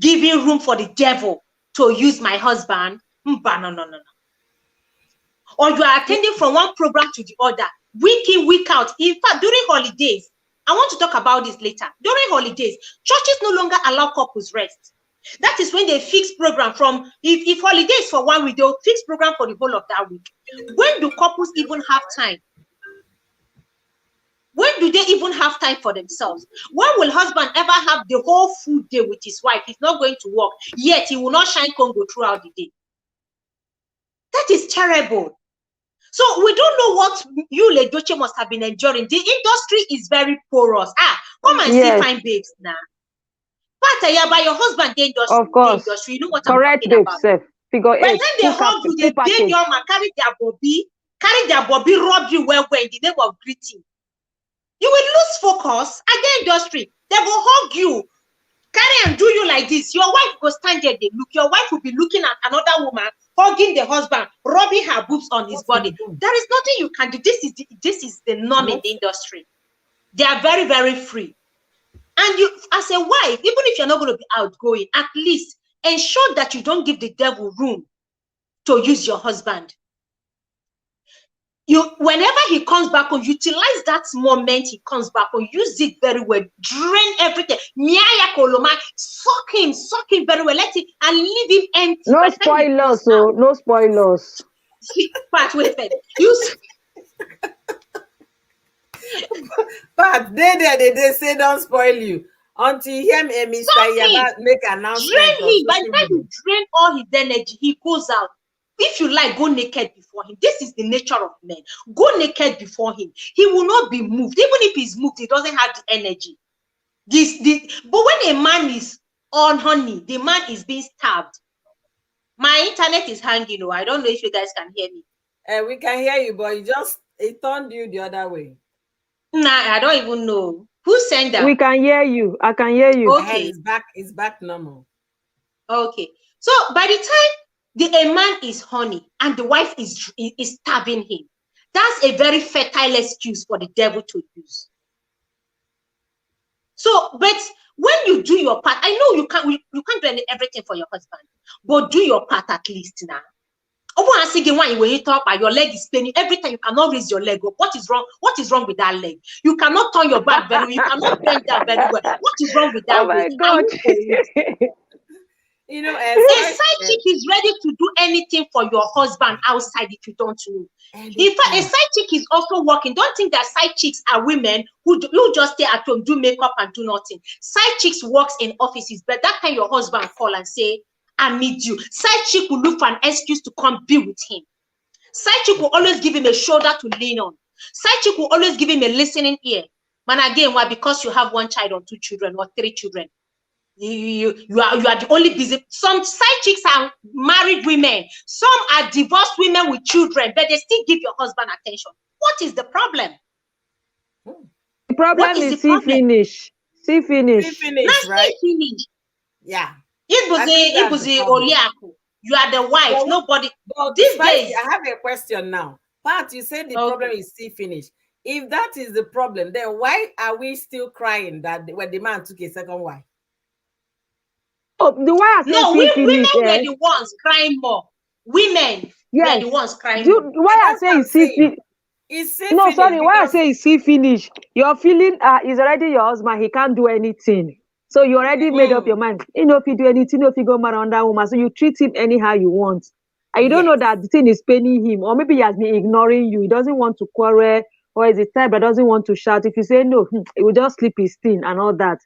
giving room for the devil to use my husband. No. Or you are attending from one program to the other, week in, week out. In fact, during holidays, I want to talk about this later. During holidays, churches no longer allow couples rest. That is when they fix program from, if holidays for 1 week, they'll fix program for the whole of that week. When do couples even have time? When do they even have time for themselves? When will husband ever have the whole full day with his wife? He's not going to work, yet he will not shine Congo throughout the day. That is terrible. So we don't know what Yul-Edochie must have been enduring. The industry is very porous. Come and see fine babes now. But by your husband, the industry, of course. The industry, you know what correct I'm talking about. Self. Figure By eight. then they hug you, they beg your man, carry their bobby, rub you well in the name of greeting. You will lose focus at the industry. They will hug you, carry and do you like this. Your wife will stand there, they look. Your wife will be looking at another woman, hugging the husband, rubbing her boobs on his body. There is nothing you can do. This is the norm in the industry. They are very, very free. And you, as a wife, even if you're not going to be outgoing, at least ensure that you don't give the devil room to use your husband. Whenever he comes back on, utilize that moment he comes back on, use it very well, drain everything, suck him very well, let it and leave him empty. No spoilers, so no spoilers. But wait, but they say don't spoil you until you hear me, Mr. Yaba make announcement. Drain him. By the time you drain all his energy, he goes out. If you like, go naked before him. This is the nature of men. Go naked before him. He will not be moved. Even if he's moved, he doesn't have the energy. But when a man is on honey, the man is being starved. My internet is hanging. I don't know if you guys can hear me. We can hear you, but it turned you the other way. Nah, I don't even know. Who sent that? We can hear you. I can hear you. Okay. It's back normal. Okay. So by the time a man is horny and the wife is starving him, that's a very fertile excuse for the devil to use. So, but when you do your part, I know you can't do everything for your husband, but do your part at least now. When you talk about your leg is paining, every time you cannot raise your leg up. What is wrong? What is wrong with that leg? You cannot turn your back very well. You cannot bend down very well. What is wrong with that? Oh my God. A side chick is ready to do anything for your husband outside if you don't know. In fact, a side chick is also working. Don't think that side chicks are women who just stay at home, do makeup and do nothing. Side chicks works in offices, but that time your husband call and say, I need you. Side chick will look for an excuse to come be with him. Side chick will always give him a shoulder to lean on. Side chick will always give him a listening ear. Man, again, why? Because you have one child or 2 children or 3 children. You are the only busy. Some side chicks are married women. Some are divorced women with children, but they still give your husband attention. What is the problem? The What problem is the is see problem? finish. See See finish. finish, Now right? finish. Yeah. I think that's the problem. Oliaku. You are the wife. But, Nobody. but These Spicy, days. I have a question now. Pat, you said the problem Okay. is see finish. If that is the problem, then why are we still crying that when the man took a second wife? Oh, the why I say No, see women finish, were the ones crying more. Women were the yes. ones crying more. Why I That's say what I'm is see saying. finish. It's see No, finish sorry. Why I because say is see finish. Your feeling is already your husband. He can't do anything. So you already made up your mind. You know if you do anything, if you go mad on that woman, so you treat him anyhow you want. And you don't know yes. that the thing is paining him, or maybe he has been ignoring you. He doesn't want to quarrel, or is the type that doesn't want to shout. If you say no, he will just sleep his thing and all that.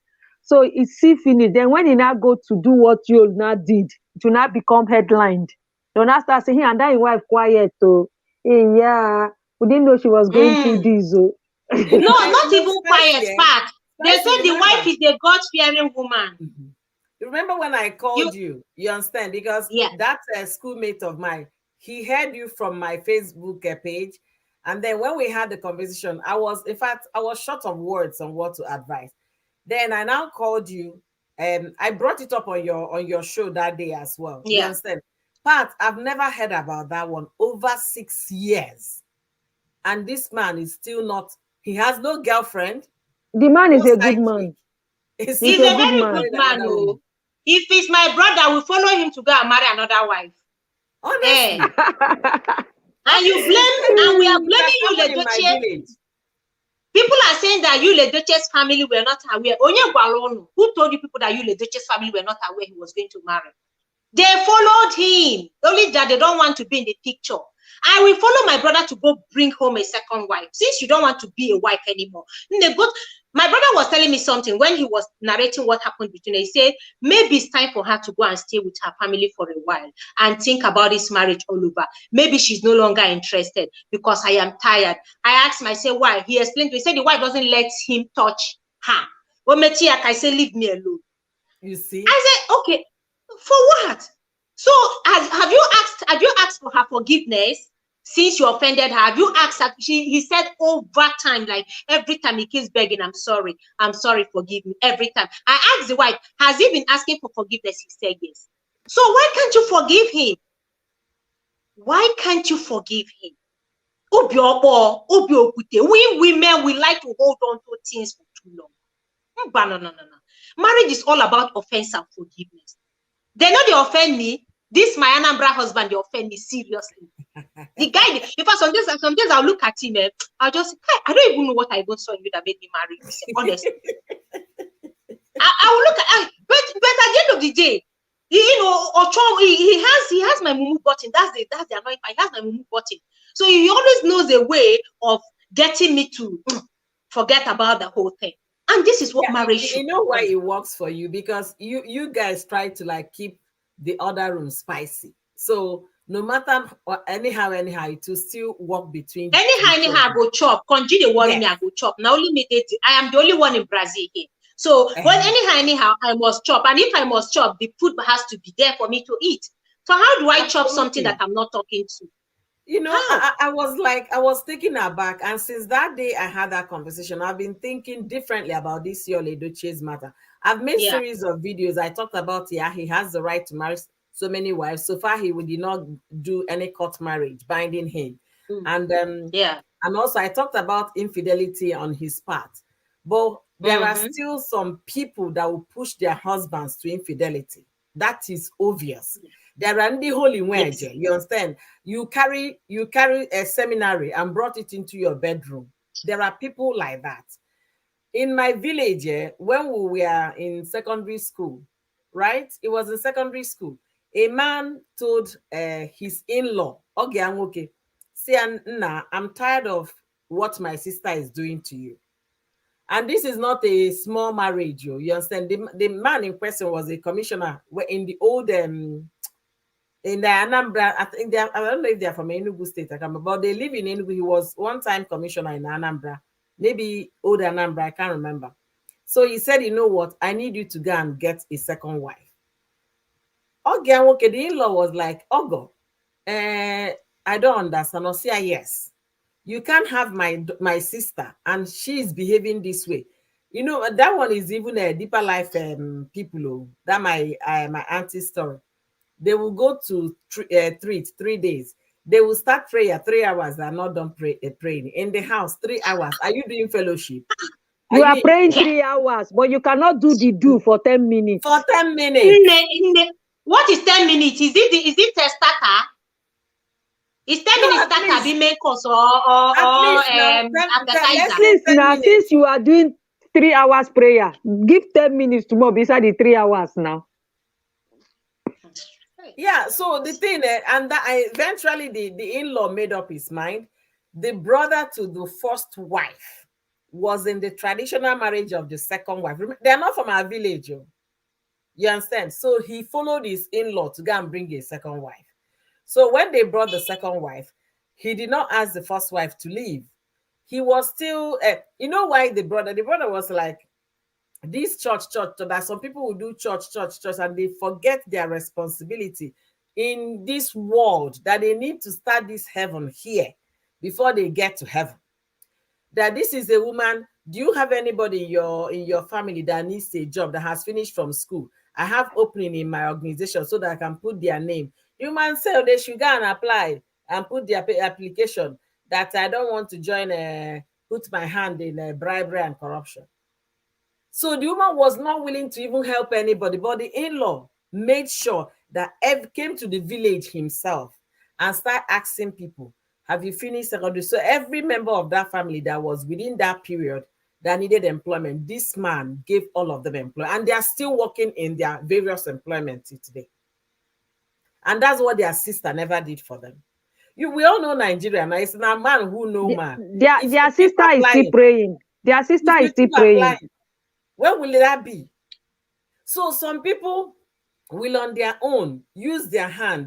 So it's see finish. Then when he now go to do what you now did, it will not become headlined. They'll now start saying, and that his wife quiet. So, hey, yeah, we didn't know she was going through this. Oh. Not even quiet Spicy, part. They Spicy, said the wife remember. is a God-fearing woman. Mhm. Remember when I You, called you? You understand? Because yeah. that schoolmate of mine, he heard you from my Facebook page. And then when we had the conversation, in fact, I was short of words on what to advise. Then I now called you and I brought it up on your show that day as well. You Yeah. understand? Pat, I've never heard about that one over 6 years. And this man is still not, he has no girlfriend, The man no is a good side chick. man. He's He's He's still a a not good very man. good married man. another Oh. woman. If it's my brother, we follow him to go and marry another wife. Eh. Honestly. And you Honestly, blame, and we are it has blaming you, happened in my Ledochie. village. People are saying that you, Ledochie's family were not aware. Onye Gwalonu, who told you people that you, Ledochie's family were not aware he was going to marry? They followed him, only that they don't want to be in the picture. I will follow my brother to go bring home a second wife. Since you don't want to be a wife anymore. My brother was telling me something when he was narrating what happened between them. He said, maybe it's time for her to go and stay with her family for a while and think about this marriage all over. Maybe she's no longer interested because I am tired. I asked him, I said, why? He explained to me, he said the wife doesn't let him touch her. I said, leave me alone. You see? I said, okay, for what? So have you asked for her forgiveness since you offended her? Have you asked her? He said over time, like every time he keeps begging, I'm sorry, forgive me. Every time. I asked the wife, has he been asking for forgiveness? He said yes. So why can't you forgive him? Why can't you forgive him? We women, we like to hold on to things for too long. No. Marriage is all about offense and forgiveness. They know they offend me. This my Anambra husband, they offend me seriously. The guy, in fact, some days I'll look at him, I'll just say, I don't even know what I even saw in you that made me marry you. Honestly, I will look at, but at the end of the day, he has my mumu button. That's the annoying part. He has my mumu button, so he always knows a way of getting me to forget about the whole thing. And this is what marriage should You know why be. it works for you? Because you guys try to like keep the other room spicy. So no matter what, anyhow, it will still work between Anyhow, the I go chop. Continue they worry yes. me, I go chop. Now only me, I am the only one in Brazil here. So when anyhow, I must chop. And if I must chop, the food has to be there for me to eat. So how do I chop something that I'm not talking to? You know, I was taken aback. And since that day I had that conversation, I've been thinking differently about this Yul-Edochie's matter. I've made series of videos. I talked about, he has the right to marry so many wives. So far, he did not do any court marriage binding him. And and also I talked about infidelity on his part. But there are still some people that will push their husbands to infidelity. That is obvious. There are the holy wedge. You understand? You carry a seminary and brought it into your bedroom. There are people like that. In my village, when we were in secondary school, right? It was in secondary school. A man told his in-law, okay, see, I'm tired of what my sister is doing to you. And this is not a small marriage, you understand? The man in question was a commissioner in the old in the Anambra. I think I don't know if they're from Enugu State, I can't remember, but they live in Enugu. He was one time commissioner in Anambra, maybe old Anambra, I can't remember. So he said, you know what? I need you to go and get a second wife. Okay, the in-law was like, Ogo, I don't understand. Or say, yes. You can't have my sister and she's behaving this way. You know, that one is even a deeper life people. Oh, that my auntie's story. They will go to 3 days. They will start prayer 3 hours. They are not done praying in the house. 3 hours. Are you doing fellowship? Are You are you praying 3 hours, but you cannot do for 10 minutes. for 10 minutes? What is 10 minutes? Is it a starter? Is 10 minutes starter be main course or appetizer? At least now, since you are doing 3 hours prayer, give 10 minutes to more beside the 3 hours now. Yeah, so the thing, and that eventually the in-law made up his mind. The brother to the first wife was in the traditional marriage of the second wife. They are not from our village, you understand? So he followed his in-law to go and bring a second wife. So when they brought the second wife, he did not ask the first wife to leave. He was still, you know why the brother was like, this church, that some people will do church, and they forget their responsibility in this world, that they need to start this heaven here before they get to heaven. That this is a woman. Do you have anybody in your family that needs a job, that has finished from school? I have opening in my organization so that I can put their name. You man say, oh, they should go and apply and put their application, that I don't want to join, put my hand in bribery and corruption. So the woman was not willing to even help anybody, but the in-law made sure that Ev came to the village himself and started asking people, have you finished secondary? So every member of that family that was within that period that needed employment, this man gave all of them employment, and they are still working in their various employment today. And that's what their sister never did for them. We all know Nigeria now. It's not a man who know man. Their sister is still praying. Their sister is still praying. When will that be? So some people will on their own use their hand.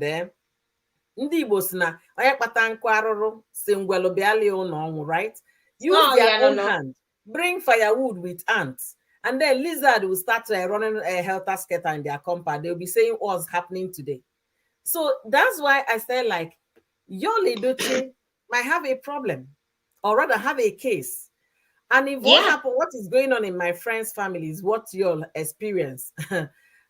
Ndị Igbo si na onye kpata nkụ arụrụ si ngwelu bịali ụlọ ọnwụ, right? Use their own hand. Bring firewood with ants. And then lizard will start running a helter-skelter in their compound. They'll be saying what's happening today. So that's why I said, like, Yul-Edochie might have a problem, or rather have a case. And if what is going on in my friend's family is what you'll experience,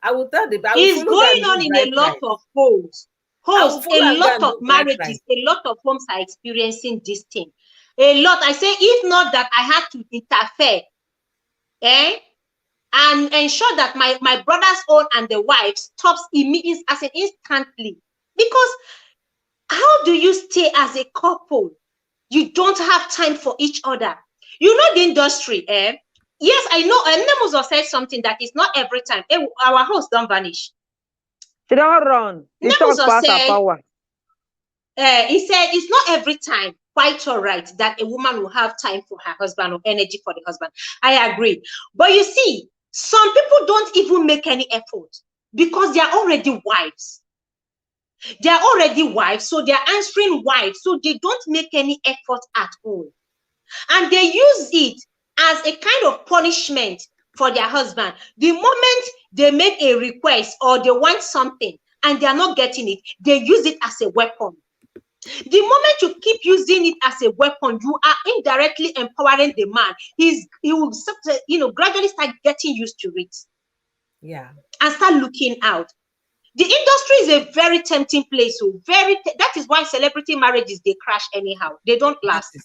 I will tell them. It's going on in a lot of homes. A lot of marriages, a lot of homes are experiencing this thing. A lot. I say, if not that I had to interfere, and ensure that my brother's own and the wife stops immediately, as instantly. Because how do you stay as a couple? You don't have time for each other. You know the industry, Yes, I know. Nemos said something that is not every time. Our host don't vanish. She don't run. He talks past her power. He said it's not every time quite all right that a woman will have time for her husband or energy for the husband. I agree. But you see, some people don't even make any effort because they are already wives. They are already wives, so they are answering wives, so they don't make any effort at all. And they use it as a kind of punishment for their husband. The moment they make a request or they want something and they are not getting it, they use it as a weapon. The moment you keep using it as a weapon, you are indirectly empowering the man. He will gradually start getting used to it. Yeah. And start looking out. The industry is a very tempting place. So that is why celebrity marriages, they crash anyhow. They don't last.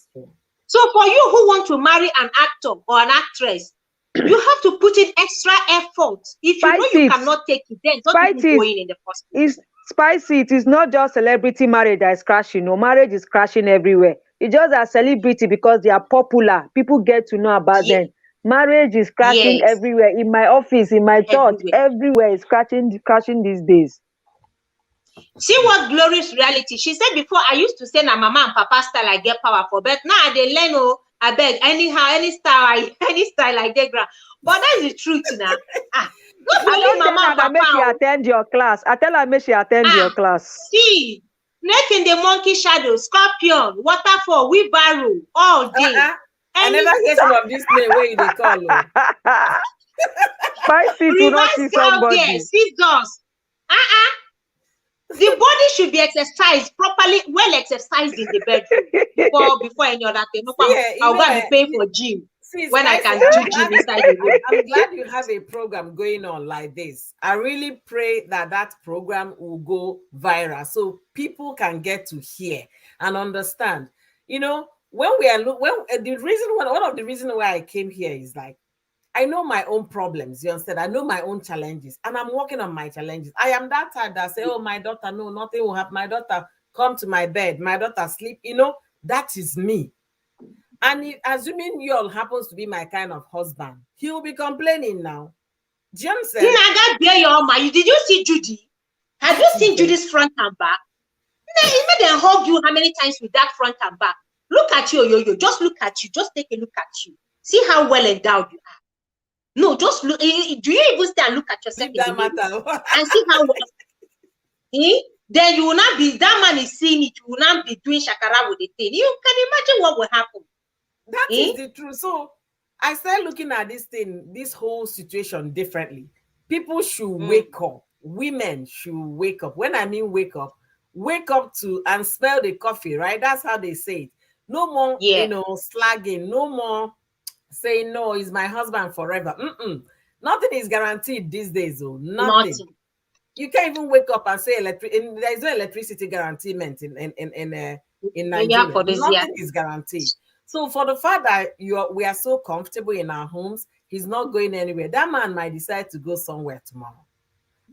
So for you who want to marry an actor or an actress, you have to put in extra effort. If you know you cannot take it, then don't even go in the first place. Spicy. It is not just celebrity marriage that is crashing. No, marriage is crashing everywhere. It's just a celebrity because they are popular. People get to know about them. Marriage is crashing everywhere. In my office, in my church, everywhere is crashing these days. See what glorious reality. She said before, I used to say na mama and papa style I get power for, but now they learn I beg anyhow, any style I get ground. But that's the truth now. I don't tell her make she attend your class. I tell her make she attend your class. See, making the monkey shadow, scorpion, waterfall, wheelbarrow, all day. I And never hear some of this name where they call. Spicy to not see reverse cow there, somebody. scissors. The body should be exercised properly, well exercised in the bedroom before any other thing. No, I'll go and be paying for gym when I can do gym inside the room. I'm glad you have a program going on like this. I really pray that that program will go viral so people can get to hear and understand. You know, when we are one of the reasons why I came here is like, I know my own problems. You understand? I know my own challenges, and I'm working on my challenges. I am that type that say, "Oh, my daughter, no, nothing will happen. My daughter, come to my bed. My daughter, sleep." You know, that is me. And assuming you all happens to be my kind of husband, he will be complaining now. Do you understand? Did you see Judy? Have you seen Judy's front and back? He made them hug you how many times with that front and back? Look at you, yo. Just look at you. Just take a look at you. See how well endowed you are. No, just look. Do you even stand and look at yourself in the mirror and see how well? Then you will not be, that man is seeing it. You will not be doing shakara with the thing. You can imagine what will happen. That is the truth. So I started looking at this whole situation differently. People should wake up. Women should wake up. When I mean wake up to and smell the coffee, right? That's how they say it. No more, slagging. No more saying, no, he's my husband forever. Nothing is guaranteed these days, though. Nothing. You can't even wake up and say there is no electricity guarantee in Nigeria. Nothing is guaranteed. So for the fact that we are so comfortable in our homes, he's not going anywhere. That man might decide to go somewhere tomorrow.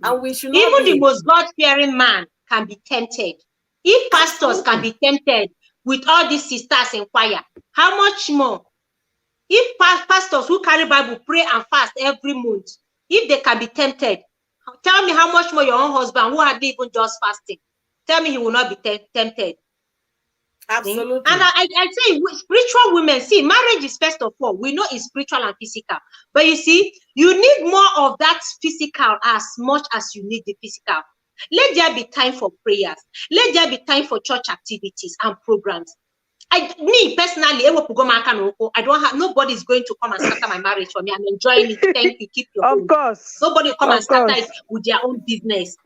And we should not even the most God-fearing man can be tempted. If pastors can be tempted with all these sisters in choir, how much more? If pastors who carry Bible pray and fast every month, if they can be tempted, tell me how much more your own husband who had even just fasting. Tell me he will not be tempted. Absolutely. And I say, spiritual women, see, marriage is first of all, we know it's spiritual and physical. But you see, you need more of that physical as much as you need the physical. Let there be time for prayers. Let there be time for church activities and programs. Me personally, I don't have, nobody is going to come and scatter my marriage for me. I'm enjoying it. Thank you. Keep your Of course. Nobody will come and scatter it with their own business.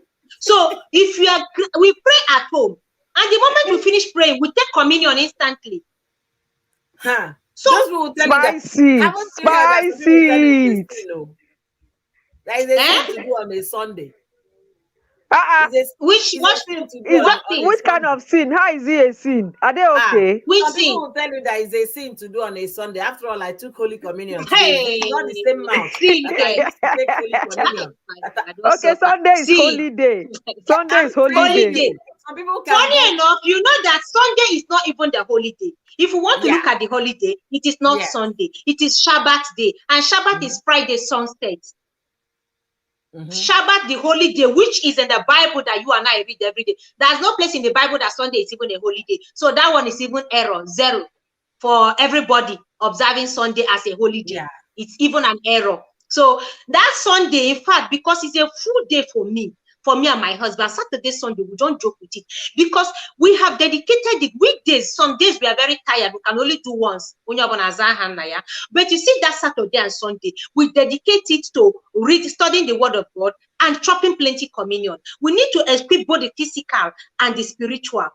So if we pray at home, and the moment we finish praying, we take communion instantly. So spicy. There is a thing to do on a Sunday. Which kind of sin? How is it a sin? Are they okay? Some people will tell you that is a sin to do on a Sunday. After all, I took Holy Communion today. It's not the same mouth. Take Holy Communion. Okay, Sunday is holy day. Sunday is holy day. Some people funny enough, you know that Sunday is not even the holiday. If you want to look at the holiday, it is not Sunday. It is Shabbat day. And Shabbat is Friday sunset. Shabbat, the holy day, which is in the Bible that you and I read every day. There's no place in the Bible that Sunday is even a holy day. So that one is even error, zero for everybody observing Sunday as a holy day. It's even an error. So that Sunday, in fact, because it's a full day for me and my husband, Saturday, Sunday, we don't joke with it because we have dedicated the weekdays. Some days we are very tired. We can only do once. But you see that Saturday and Sunday, we dedicate it to studying the word of God and chopping plenty communion. We need to equip both the physical and the spiritual.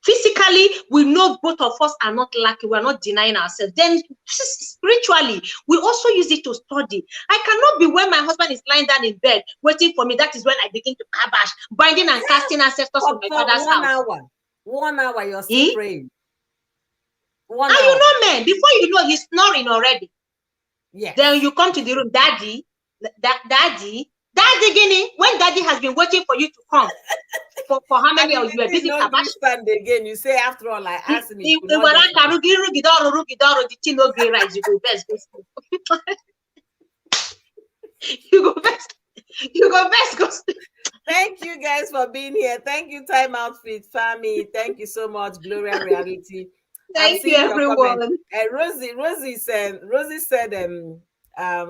Physically, we know both of us are not lacking. We're not denying ourselves. Then spiritually, we also use it to study. I cannot be when my husband is lying down in bed waiting for me. That is when I begin to kabash, binding and casting ancestors from my father's house. 1 hour, you're still praying. You know, man, before you know, he's snoring already. Yeah. Then you come to the room, Daddy, Guinea, when Daddy has been waiting for you to come. For how many of you are busy stand again? You say, after all, I asked me. You go best go. Thank you guys for being here. Thank you, Time Outfit family. Thank you so much, Gloria Reality. Thank you, everyone. Rosie said,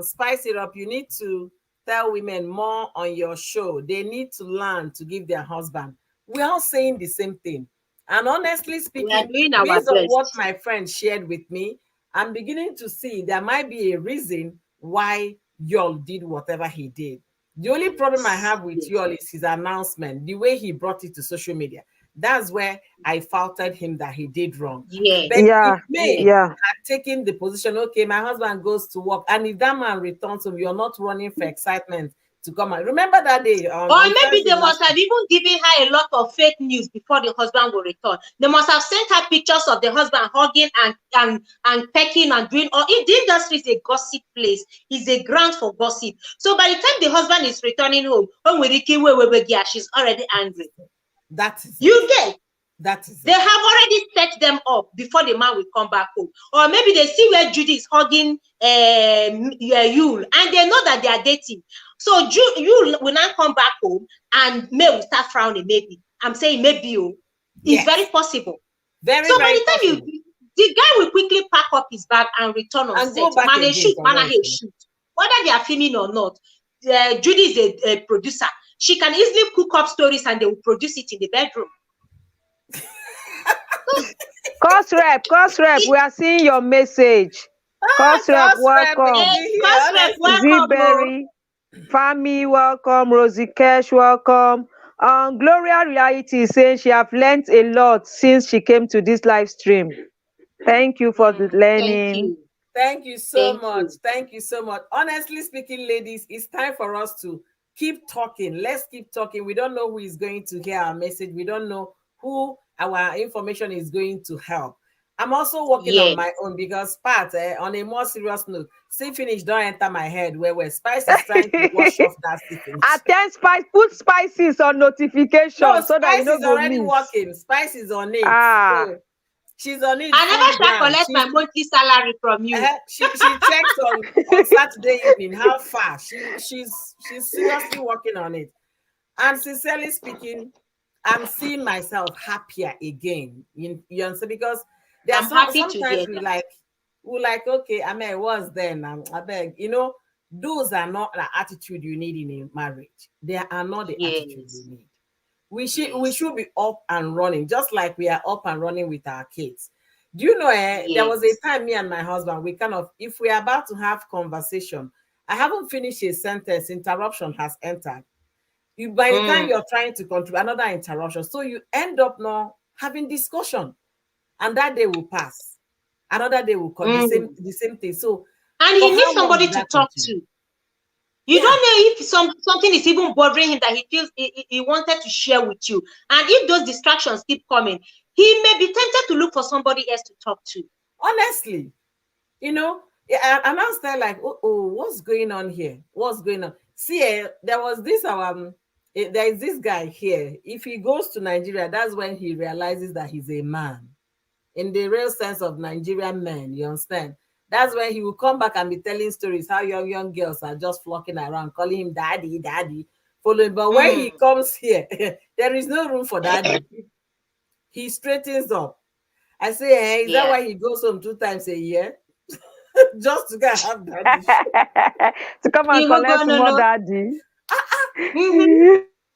Spice It Up. You need to tell women more on your show. They need to learn to give their husband. We're all saying the same thing. And honestly speaking, based on what my friend shared with me, I'm beginning to see there might be a reason why Yul did whatever he did. The only problem I have with Yul is his announcement, the way he brought it to social media. That's where I faulted him that he did wrong. Yes. But if May Yeah. had taken the position, okay, my husband goes to work, and if that man returns home, you're not running for excitement to come out. Remember that day? Or maybe they must have even given her a lot of fake news before the husband will return. They must have sent her pictures of the husband hugging and pecking and doing. Or if the industry is a gossip place, is a ground for gossip. So by the time the husband is returning home, she's already angry. That is you get. That is They have already set them up before the man will come back home. Or maybe they see where Judy is hugging Yul, and they know that they are dating. So Yul will now come back home and May will start frowning. Maybe I'm saying maybe it's very possible. Very, so very by the time possible. the guy will quickly pack up his bag and return on And set. go back Man, again shoot, for man, rest. shoot. Whether they are filming or not, Judy is a producer. She can easily cook up stories and they will produce it in the bedroom. Cost rep, we are seeing your message. Cost rep, welcome. Zberry, Fami, welcome. Rosie Cash, welcome. Gloria Reality is saying she have learned a lot since she came to this live stream. Thank you for the learning. Thank you so much. Thank you so much. Honestly speaking, ladies, it's time for us to keep talking. Let's keep talking. We don't know who is going to hear our message. We don't know who our information is going to help. I'm also working on my own because Pat, on a more serious note, see finish don't enter my head where Spice is trying to wash off that see finish. Attend Spice, put Spices on notification no, so that you Spice is don't already miss. working. Spice is on it. So she's on it. I never shall collect my monthly salary from you. She checks on Saturday evening how far she's seriously working on it. And sincerely speaking, I'm seeing myself happier again. You understand? Because there are sometimes we like, okay, I mean, it was then. I beg, those are not the attitude you need in a marriage. They are not the attitude you need. We should be up and running, just like we are up and running with our kids. Do you know, there was a time me and my husband, we kind of, if we're about to have conversation, I haven't finished a sentence, interruption has entered. By the time you're trying to contribute, another interruption. So you end up now having discussion. And that day will pass. Another day will come, the same thing. So, and he needs somebody to talk to. You don't know if something is even bothering him that he feels he wanted to share with you. And if those distractions keep coming, he may be tempted to look for somebody else to talk to. Honestly, and I was there like, what's going on here? What's going on? See, there was this, there is this guy here. If he goes to Nigeria, that's when he realizes that he's a man. In the real sense of Nigerian men, you understand? That's when he will come back and be telling stories how young girls are just flocking around, calling him daddy, following. But when he comes here, there is no room for daddy. He straightens up. I say, hey, is that why he goes home 2 times a year? Just to get have daddy. To come and collect more daddy.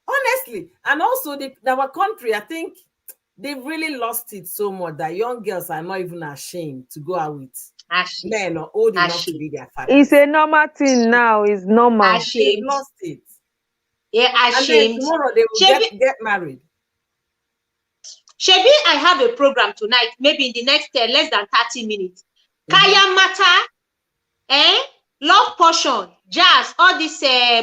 Honestly, and also our country, I think they've really lost it so much that young girls are not even ashamed to go out with men or old enough to be their fathers. It's a normal thing now. It's normal. They've lost it. Yeah, ashamed. And then tomorrow they will get married. Shebi, I have a program tonight, maybe in the next less than 30 minutes. Kaya Mata, Love Portion, Jazz, all these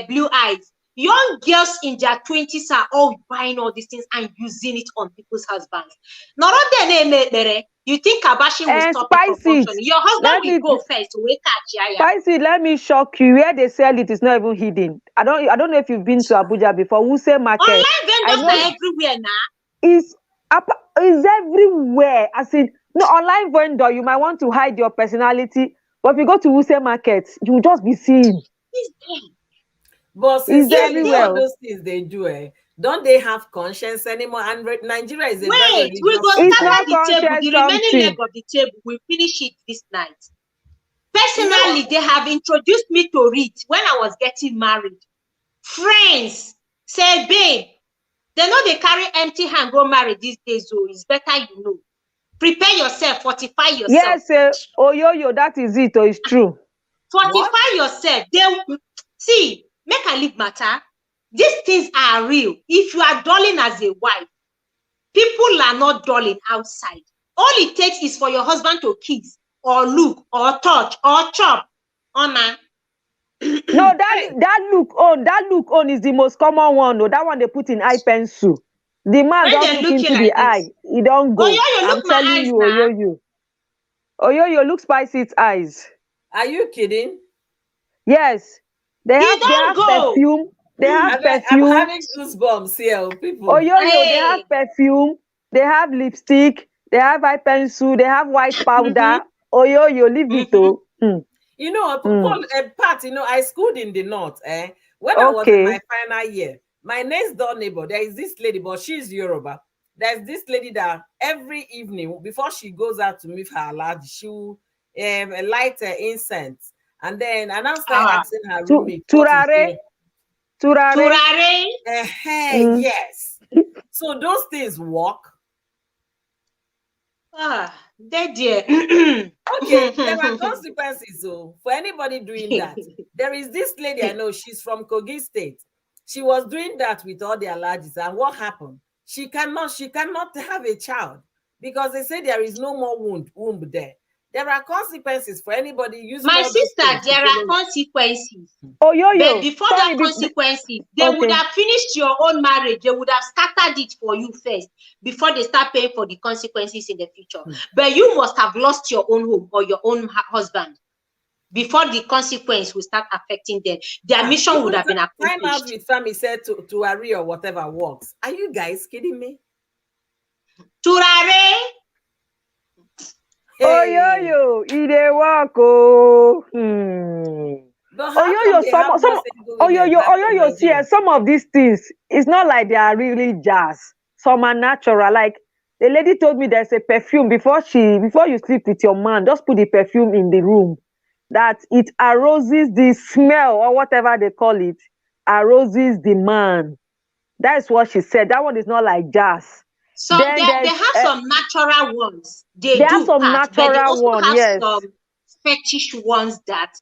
blue eyes. Young girls in their 20s are all buying all these things and using it on people's husbands. Not all their you think Kabashi will stop it from functioning. Your husband will go first. Spicy, let me shock you. Where they sell it is not even hidden. I don't know if you've been to Abuja before. Wuse Market. Online vendors are everywhere now. Is everywhere. As in, no online vendor, you might want to hide your personality. But if you go to Wuse Market, you will just be seen. But sincerely, all those things they do, don't they have conscience anymore? And Nigeria is a very we go start the table. The remaining leg of the table, we'll finish it this night. Personally, they have introduced me to it when I was getting married. Friends say, babe, they know they carry empty hand go marry these days, so it's better you know. Prepare yourself, fortify yourself. Yes, Oyoyo, that is it. Oh, it's true. Fortify yourself. See, make a leave matter. These things are real. If you are darling as a wife, people are not darling outside. All it takes is for your husband to kiss or look or touch or chop. Honor. No, that look on is the most common one. No, that one they put in eye pencil. The man When just they look look into you the like eye. this. He don't go. Oyoyo, I'm look my telling eyes you, now. Oyoyo. Oyoyo, look Spicy's eyes. Are you kidding? Yes. They He have don't go. perfume. They have I'm perfume. having goosebumps here, people. Oyoyo, they have Hey. perfume. They have lipstick. They have eye pencil. They have white powder. Oyoyo, leave it oh. You know, Mm. Pat, you know, I schooled in the north. When I was in Okay. my final year, my next door neighbor, there is this lady, but she's Yoruba. There's this lady that every evening, before she goes out to meet her lad, she will light incense. And then I now start asking her roommate what is Turare. going. Turare. Turare. Yes. So those things work. There, dear. Okay, there are consequences. So for anybody doing that, there is this lady I know. She's from Kogi State. She was doing that with all the allergies, and what happened? She cannot have a child because they say there is no more womb there. There are consequences for anybody using My all those sister, things to there are follow. consequences. Oyoyo. But before Sorry. that consequences, they would Okay. have finished your own marriage. They would have started it for you first before they start paying for the consequences in the future. But you must have lost your own home or your own husband before the consequence will start affecting them. Their mission would have been Time out accomplished. with family said to Ari or whatever works. Are you guys kidding me? Turare. Oyoyo, it dey work oh. But how come they have more single women back in Oyoyo, see, Nigeria? some of these things, it's not like they are really jazz. Some are natural. Like the lady told me there's a perfume before you sleep with your man, just put the perfume in the room. That it arouses the smell or whatever they call it, arouses the man. That is what she said. That one is not like jazz. So Then they have some natural ones. They there are do some part, but they natural also one, have yes. some fetish ones that,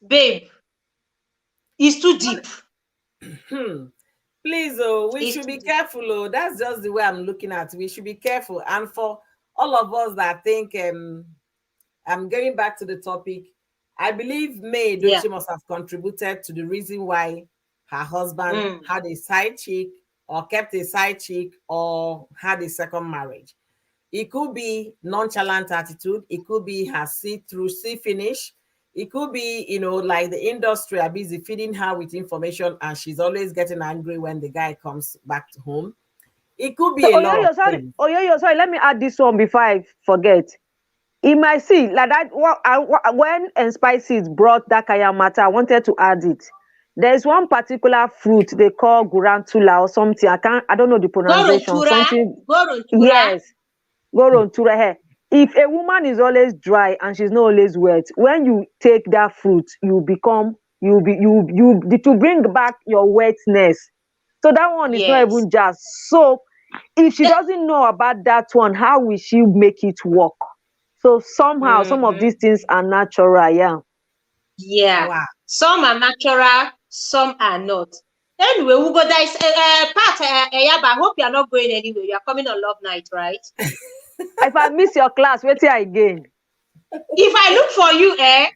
babe, is too deep. Please, we should be careful. Oh, that's just the way I'm looking at it. We should be careful. And for all of us that think, I'm going back to the topic. I believe May Yul-Edochie must have contributed to the reason why her husband had a side chick or kept a side chick or had a second marriage. It could be nonchalant attitude. It could be her see-through, see-finish. It could be, like the industry are busy feeding her with information and she's always getting angry when the guy comes back to home. It could be So, a lot of things. Oyoyo, sorry, let me add this one before I forget. You might see, like that, when Spices brought that Kaya matter, I wanted to add it. There's one particular fruit they call Gurantula or something. I don't know the pronunciation. Gorontura. Yes, Gorontura. If a woman is always dry and she's not always wet, when you take that fruit, it will bring back your wetness. So that one is not even just. So if she doesn't know about that one, how will she make it work? So somehow some of these things are natural, Wow. Some are natural, some are not. Anyway, we'll go. There is Pat, Yaba, I hope you are not going anywhere. You are coming on Love Night, right? If I miss your class, wait till again. If I look for you, that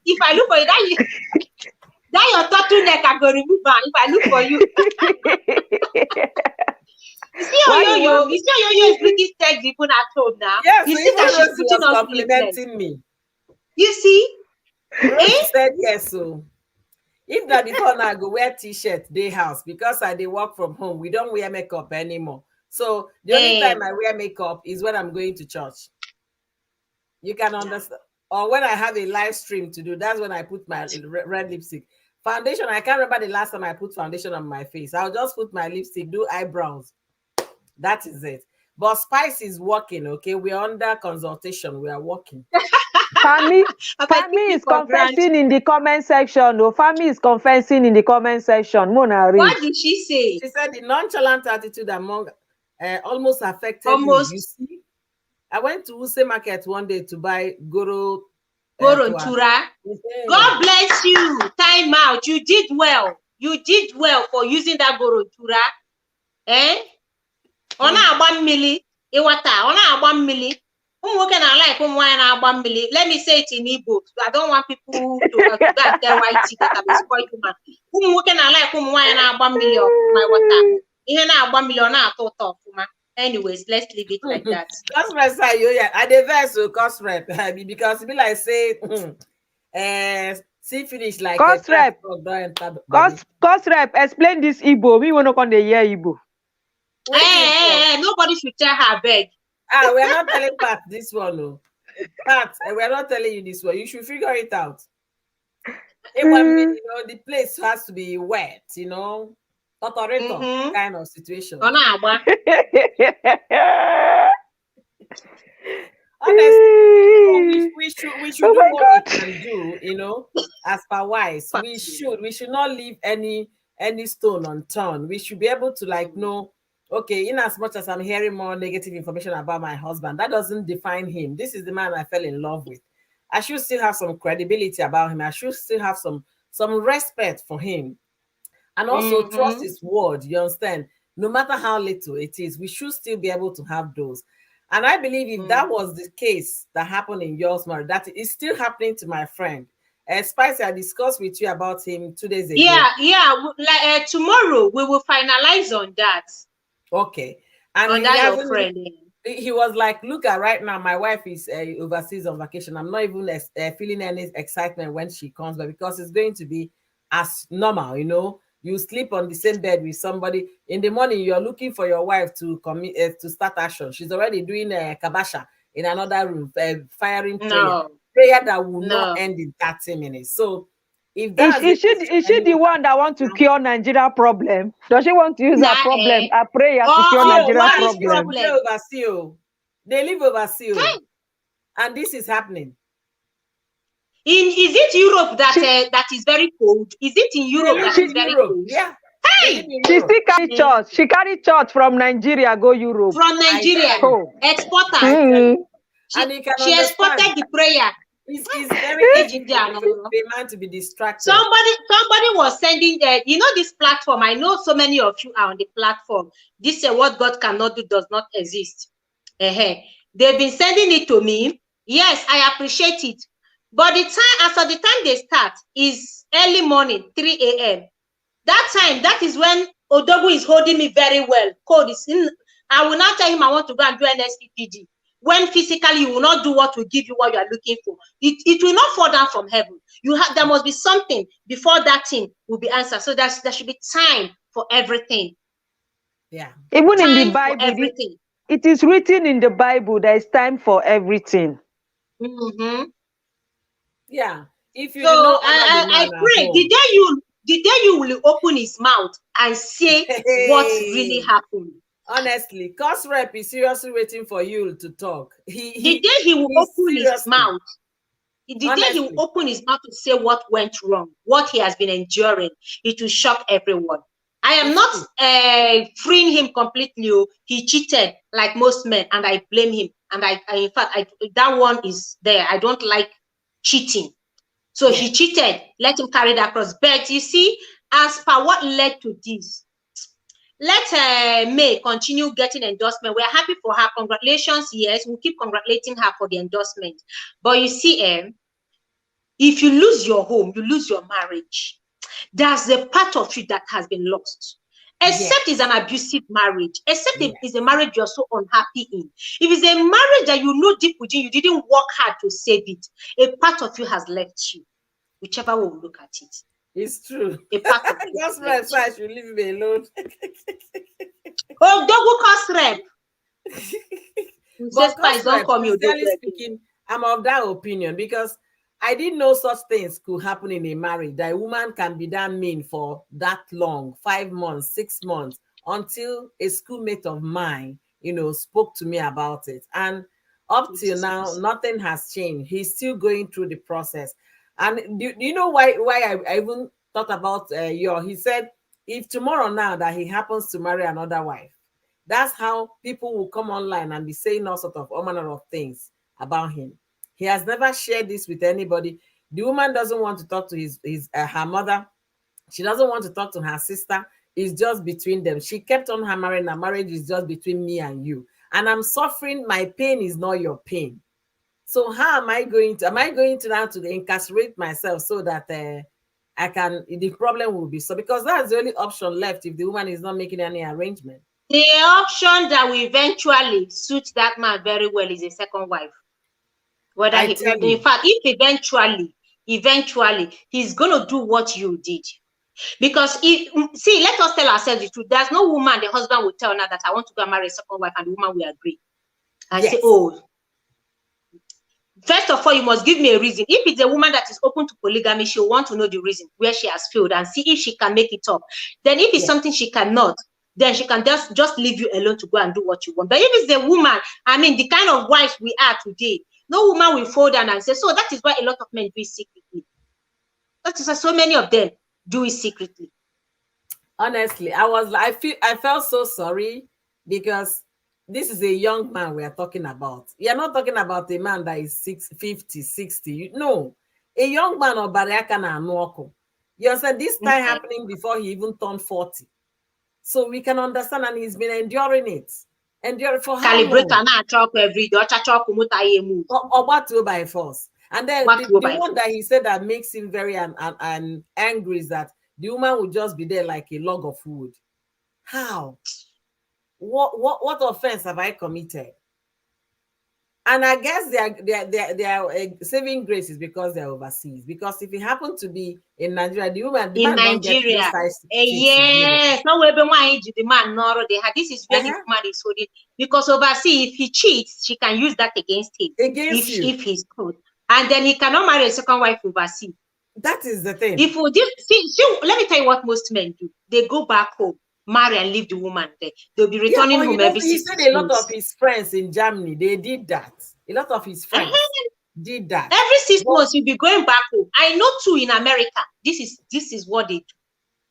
your turtleneck I go remove her. If I look for you. You see Oyoyo is bringing text even at home now. Yes, you see that she's putting on complimenting me. You see? She said yes. So if that before now I go wear t-shirt day house because I dey work from home, we don't wear makeup anymore. So the only time I wear makeup is when I'm going to church. You can understand. Or when I have a live stream to do, that's when I put my red lipstick. Foundation, I can't remember the last time I put foundation on my face. I'll just put my lipstick, do eyebrows. That is it. But Spice is working, okay? We're under consultation. We are working. Fami is confessing in the comment section. No, Fami is confessing in the comment section. Mona, what did she say? She said the nonchalant attitude among almost affected me. You see? I went to Use Market one day to buy goro. Gorontura. God bless you. Time out. You did well. You did well for using that Gorontura. Eh? Ona agba mmili. Iwata. Ona agba mmili. Ụmụnwoke na like ụmụ nwanyị na-agba mmili. Let me say it in Igbo. I don't want people to go and tell YT that I'm a spoiled woman. Ụmụnwoke na like ụmụ nwanyị na-agba mmili my water. Ihe na-agba mmili ọ na-atọ ụtọ ọfụma. Anyways, let's leave it like that. Cosrep say you I dey vex o Cosrep because it be like say see finish like Cosrep. Cosrep, explain this Igbo. We want to come the hear Igbo. Nobody should tell her beg. We're not telling Pat this one, no. Pat, we're not telling you this one. You should figure it out. You know, the place has to be wet, you know. Authoritative kind of situation. Honestly, we should do what we can do, you know, as per wise. We should not leave any stone unturned. We should be able to like know, okay, in as much as I'm hearing more negative information about my husband, that doesn't define him. This is the man I fell in love with. I should still have some credibility about him. I should still have some respect for him. And also trust his word, you understand? No matter how little it is, we should still be able to have those. And I believe if that was the case that happened in yours marriage, that is still happening to my friend. Spicy, I discussed with you about him 2 days ago. Yeah. Like, tomorrow we will finalize on that. Okay. And on that your friend. He was like, look, right now, my wife is overseas on vacation. I'm not even feeling any excitement when she comes back because it's going to be as normal, you know. You sleep on the same bed with somebody. In the morning, you're looking for your wife to commit to start action. She's already doing a kabasha in another room, firing prayer that will not end in 30 minutes. So, if that is she the one that wants to cure Nigeria problem? Does she want to use her problem, her prayer to cure Nigeria problem? They live overseas, and this is happening. Is it Europe that is very cold? Is it in Europe that is very cold? Yeah. Hey! She still carry church. She carry church from Nigeria go Europe. From Nigeria. Exporter. She exported the prayer. It's very easy for the man to be distracted. Somebody was sending you know this platform. I know so many of you are on the platform. This what God cannot do does not exist. They've been sending it to me. Yes, I appreciate it. But the time they start is early morning, 3 a.m. That is when Odogu is holding me very well. Code is in. I will not tell him I want to go and do an SPPD. When physically you will not do what will give you what you are looking for. It will not fall down from heaven. There must be something before that thing will be answered. So there should be time for everything. Yeah. Even time in the Bible, it is written in the Bible there is time for everything. Yeah. If you so I pray the day you will open his mouth and say what really happened. Honestly, Cosrep is seriously waiting for you to talk. The day he will open his mouth, the day he will open his mouth to say what went wrong, what he has been enduring, it will shock everyone. I am not freeing him completely. He cheated like most men, and I blame him. And in fact, that one is there. I don't like cheating. So he cheated. Let him carry that cross. But you see, as per what led to this, let May continue getting endorsement. We're happy for her. Congratulations. Yes, we'll keep congratulating her for the endorsement. But you see, if you lose your home, you lose your marriage. There's a part of you that has been lost. Except it's an abusive marriage. Except if it's a marriage you're so unhappy in. If it's a marriage that you know deep within, you didn't work hard to save it. A part of you has left you. Whichever way we look at it. It's true. A part of That's why I should leave me alone. Oh, Dogu Cosrep. Don't come you. Speaking, I'm of that opinion because I didn't know such things could happen in a marriage. That a woman can be that mean for that long, 5 months, 6 months, until a schoolmate of mine, spoke to me about it. And up till now, nothing has changed. He's still going through the process. And do you know why I even thought about he said, if tomorrow now that he happens to marry another wife, That's how people will come online and be saying all sort of all manner of things about him. He has never shared this with anybody. The woman doesn't want to talk to her mother. She doesn't want to talk to her sister. It's just between them. She kept on hammering, her marriage is just between me and you. And I'm suffering. My pain is not your pain. So how am I going to now to incarcerate myself so that the problem will be so, because that's the only option left if the woman is not making any arrangement. The option that will eventually suit that man very well is a second wife. Whether in fact, if eventually he's gonna do what you did. Because let us tell ourselves the truth. There's no woman the husband will tell her that I want to go and marry a second wife, and the woman will agree. And yes. Say, oh, first of all, you must give me a reason. If it's a woman that is open to polygamy, she'll want to know the reason where she has failed and see if she can make it up. Then if it's something she cannot, then she can just leave you alone to go and do what you want. But if it's a woman, I mean, the kind of wives we are today, no woman will fall down and say, so that is why a lot of men do it secretly. That is why so many of them do it secretly. Honestly, I felt so sorry, because this is a young man we are talking about. You're not talking about a man that is 50, 60. No, a young man of Bariakana and Nwoko. You understand, this time happening before he even turned 40. So we can understand, and he's been enduring it. Enduring for how long? Every day, or what to by force. And then the one that he said that makes him very angry is that the woman would just be there like a log of wood. How? What offense have I committed? And I guess they are saving grace is because they're overseas. Because if it happened to be in Nigeria, the woman in Nigeria, yes, no way the man nor they had. This is where the woman is holding, because overseas, if he cheats, she can use that against him. If he's caught, and then he cannot marry a second wife overseas. That is the thing. If we let me tell you what most men do. They go back home, marry and leave the woman there. They'll be returning home every 6 months. He said a lot of his friends in Germany, they did that. A lot of his friends did that. Every 6 months, you'll be going back home. I know too in America. This is what they do.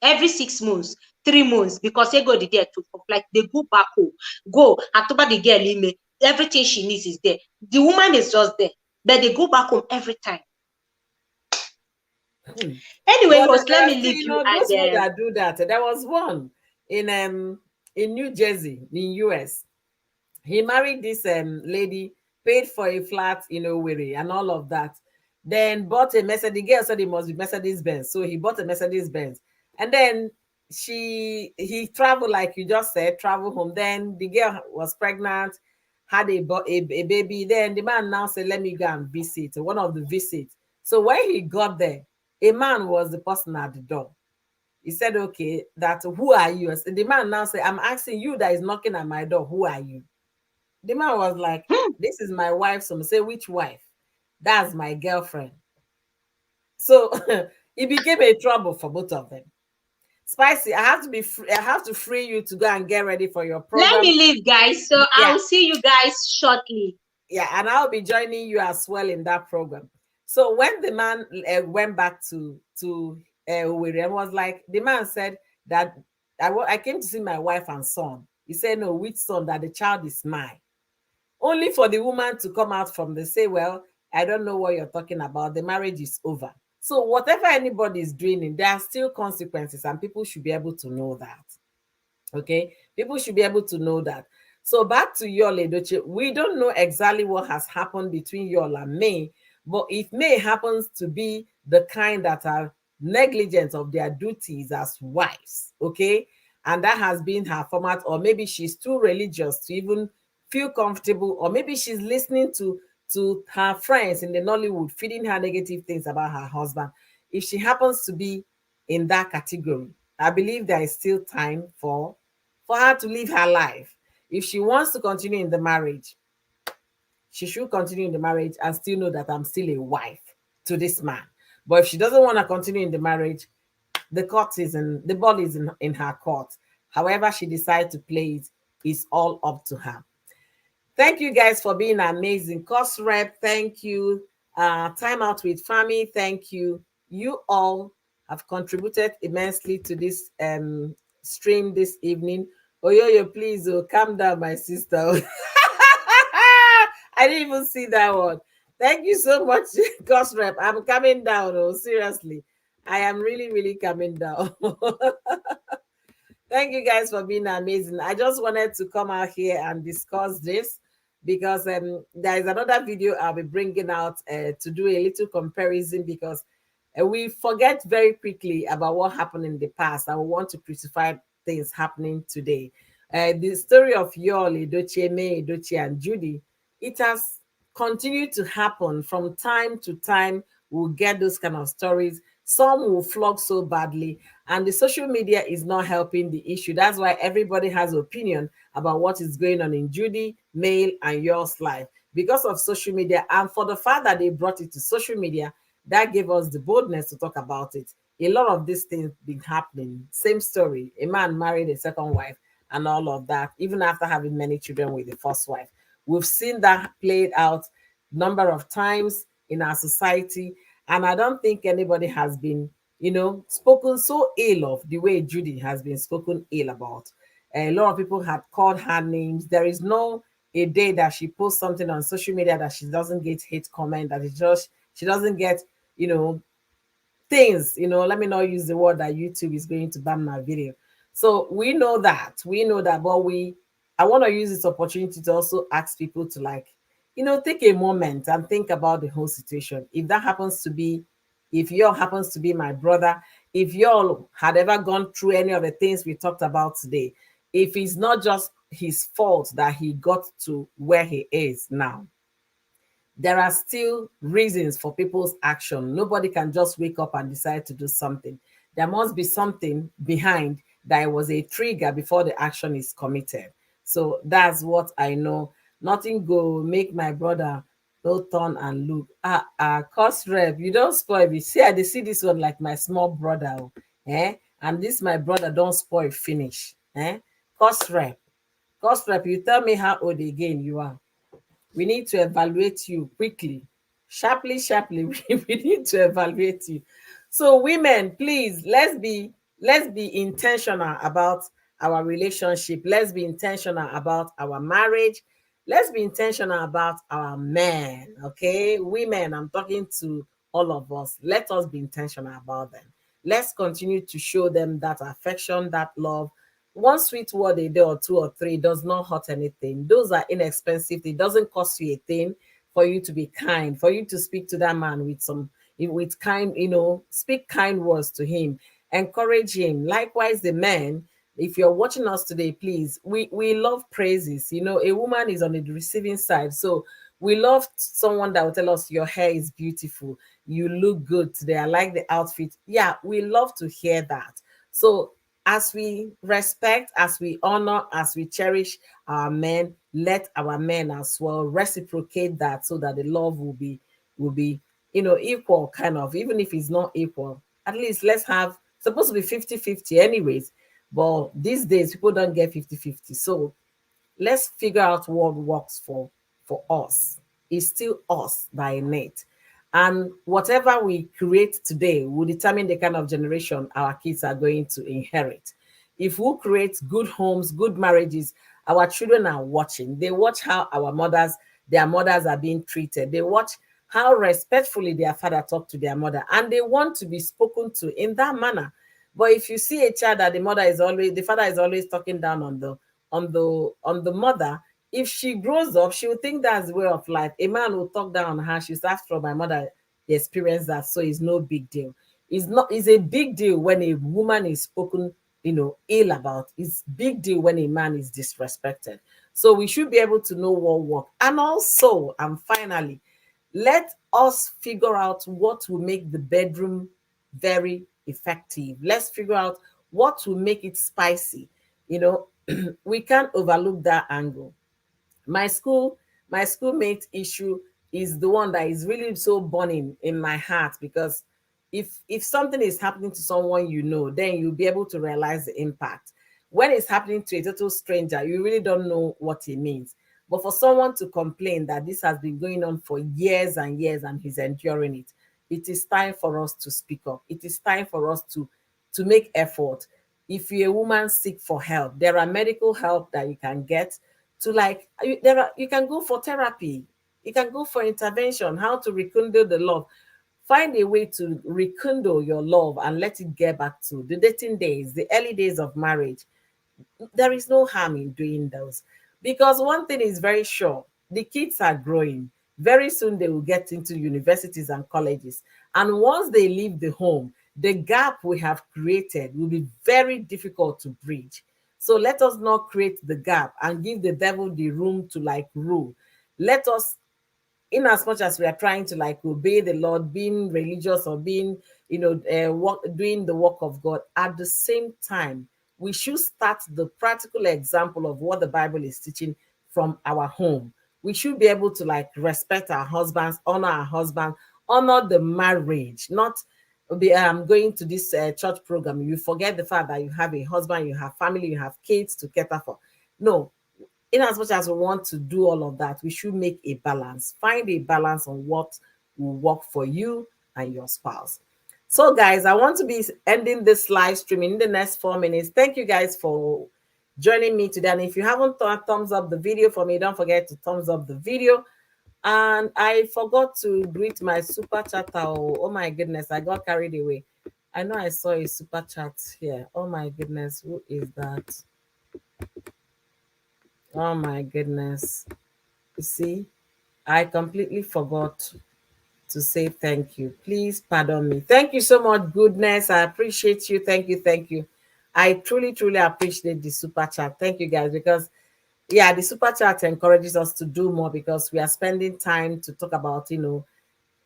Every 6 months, 3 months, because they go there to like they go back home. Go October the girl, everything she needs is there. The woman is just there, but they go back home every time. Anyway, let me leave you. Those people that do that. There was one in New Jersey, in US. He married this lady, paid for a flat in Owerri and all of that. Then bought a Mercedes. The girl said it must be Mercedes Benz, so he bought a Mercedes Benz. And then he traveled, like you just said, travel home. Then the girl was pregnant, had a baby. Then the man now said, "Let me go and visit." One of the visits. So when he got there, a man was the person at the door. He said, "Okay, who are you?" The man now said, "I'm asking you that is knocking at my door. Who are you?" The man was like, "This is my wife." So I say, "Which wife?" "That's my girlfriend." So it became a trouble for both of them. Spicy, I have to free you to go and get ready for your program. Let me leave, guys. So I'll see you guys shortly. Yeah, and I'll be joining you as well in that program. So when the man went back to Owerri, was like, the man said that I came to see my wife and son. He said, "No, which son? That the child is mine." Only for the woman to come out from the say, "Well, I don't know what you're talking about. The marriage is over." So whatever anybody is doing, there are still consequences, and people should be able to know that. Okay, people should be able to know that. So back to Yul-Edochie, we don't know exactly what has happened between Yul and May, but if May happens to be the kind that are negligent of their duties as wives, okay, and that has been her format, or maybe she's too religious to even feel comfortable, or maybe she's listening to her friends in the Nollywood feeding her negative things about her husband. If she happens to be in that category, I believe there is still time for her to live her life. If she wants to continue in the marriage, she should continue in the marriage and still know that I'm still a wife to this man. But if she doesn't want to continue in the marriage, the ball is in her court. However she decides to play it is all up to her. Thank you guys for being amazing. Cost Rep, thank you. Time Out with Family, thank you. You all have contributed immensely to this stream this evening. Oyoyo, please, oh, calm down, my sister. I didn't even see that one. Thank you so much, Ghost Rep. I'm coming down. Oh, seriously. I am really, really coming down. Thank you guys for being amazing. I just wanted to come out here and discuss this because there is another video I'll be bringing out to do a little comparison because we forget very quickly about what happened in the past and we want to crucify things happening today. The story of Yul-Edochie, May Yul-Edochie, and Judy, it has continued to happen from time to time. We'll get those kind of stories. Some will flog so badly, and the social media is not helping the issue. That's why everybody has opinion about what is going on in Judy, May, and yours life because of social media. And for the fact that they brought it to social media, that gave us the boldness to talk about it. A lot of these things been happening. Same story. A man married a second wife and all of that, even after having many children with the first wife. We've seen that played out number of times in our society. And I don't think anybody has been, spoken so ill of the way Judy has been spoken ill about. A lot of people had called her names. There is no a day that she posts something on social media that she doesn't get hate comment, that it just she doesn't get, you know, things, let me not use the word that YouTube is going to ban my video. So we know that, but I want to use this opportunity to also ask people to, like, take a moment and think about the whole situation. If y'all happens to be my brother, if y'all had ever gone through any of the things we talked about today, if it's not just his fault that he got to where he is now, there are still reasons for people's action. Nobody can just wake up and decide to do something. There must be something behind that was a trigger before the action is committed. So that's what I know. Nothing go make my brother no turn and look. Cause rep, you don't spoil me. See, I see this one like my small brother. And this my brother don't spoil finish. Cause rep. Cause rep, you tell me how old again you are. We need to evaluate you quickly, sharply. We need to evaluate you. So women, please, let's be intentional about our relationship. Let's be intentional about our marriage. Let's be intentional about our men. Okay, women, I'm talking to all of us. Let us be intentional about them. Let's continue to show them that affection, that love. One sweet word a day or two or three does not hurt anything. Those are inexpensive. It doesn't cost you a thing for you to be kind, for you to speak to that man with kind, speak kind words to him, encourage him. Likewise, the men, if you're watching us today, please, we love praises. A woman is on the receiving side. So we love someone that will tell us your hair is beautiful, you look good today, I like the outfit. Yeah, we love to hear that. So as we respect, as we honor, as we cherish our men, let our men as well reciprocate that so that the love will be equal, kind of. Even if it's not equal, at least let's have, supposed to be 50-50 anyways, but these days people don't get 50-50. So let's figure out what works for us. It's still us by innate. And whatever we create today will determine the kind of generation our kids are going to inherit. If we create good homes, good marriages, our children are watching. They watch how their mothers are being treated. They watch how respectfully their father talk to their mother, and they want to be spoken to in that manner. But if you see a child that the father is always talking down on the mother, if she grows up, she will think that's the way of life. A man will talk down on her. She's asked from my mother experienced that, so it's no big deal. It's a big deal when a woman is spoken, ill about. It's big deal when a man is disrespected. So we should be able to know what work. And also, and finally, let us figure out what will make the bedroom very effective. Let's figure out what will make it spicy. We can't overlook that angle. My schoolmate issue is the one that is really so burning in my heart, because if something is happening to someone, then you'll be able to realize the impact. When it's happening to a total stranger, you really don't know what it means. But for someone to complain that this has been going on for years and years and he's enduring it, it is time for us to speak up. It is time for us to make effort. If you're a woman, seek for help. There are medical help that you can get to, like, there are, you can go for therapy, you can go for intervention, how to rekindle the love. Find a way to rekindle your love and let it get back to the dating days, the early days of marriage. There is no harm in doing those, because one thing is very sure: the kids are growing. Very soon they will get into universities and colleges, and once they leave the home, the gap we have created will be very difficult to bridge. So let us not create the gap and give the devil the room to, like, rule. Let us, in as much as we are trying to, like, obey the Lord, being religious or being, doing the work of God, at the same time, we should start the practical example of what the Bible is teaching from our home. We should be able to, like, respect our husbands, honor our husband, honor the marriage, not be going to this church program. You forget the fact that you have a husband, you have family, you have kids to cater for. No, in as much as we want to do all of that, we should make a balance. Find a balance on what will work for you and your spouse. So, guys, I want to be ending this live stream in the next 4 minutes. Thank you guys for joining me today. And if you haven't thumbs up the video for me, don't forget to thumbs up the video. And I forgot to greet my super chatter. Oh my goodness, I got carried away. I know I saw a super chat here. Oh my goodness, who is that? Oh my goodness. You see, I completely forgot to say thank you. Please pardon me. Thank you so much, goodness. I appreciate you. Thank you. Thank you. I truly, truly appreciate the super chat. Thank you, guys, because yeah, the super chat encourages us to do more, because we are spending time to talk about,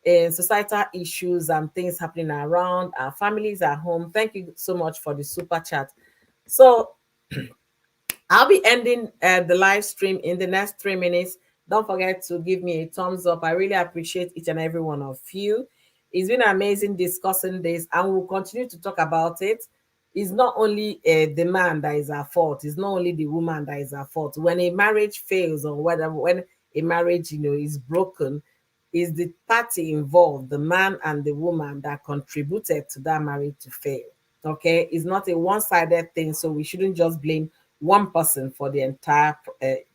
societal issues and things happening around our families at home. Thank you so much for the super chat. So I'll be ending the live stream in the next 3 minutes. Don't forget to give me a thumbs up. I really appreciate each and every one of you. It's been amazing discussing this, and we'll continue to talk about it. It's not only the man that is at fault. It's not only the woman that is at fault. When a marriage fails, or whatever, when a marriage, is broken, is the party involved, the man and the woman, that contributed to that marriage to fail. Okay, it's not a one-sided thing, so we shouldn't just blame one person for the entire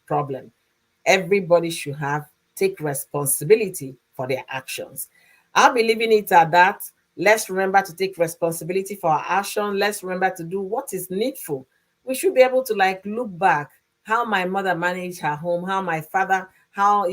problem. Everybody should have take responsibility for their actions. I'll be leaving it at that. Let's remember to take responsibility for our action. Let's remember to do what is needful. We should be able to, like, look back how my mother managed her home, how my father, how,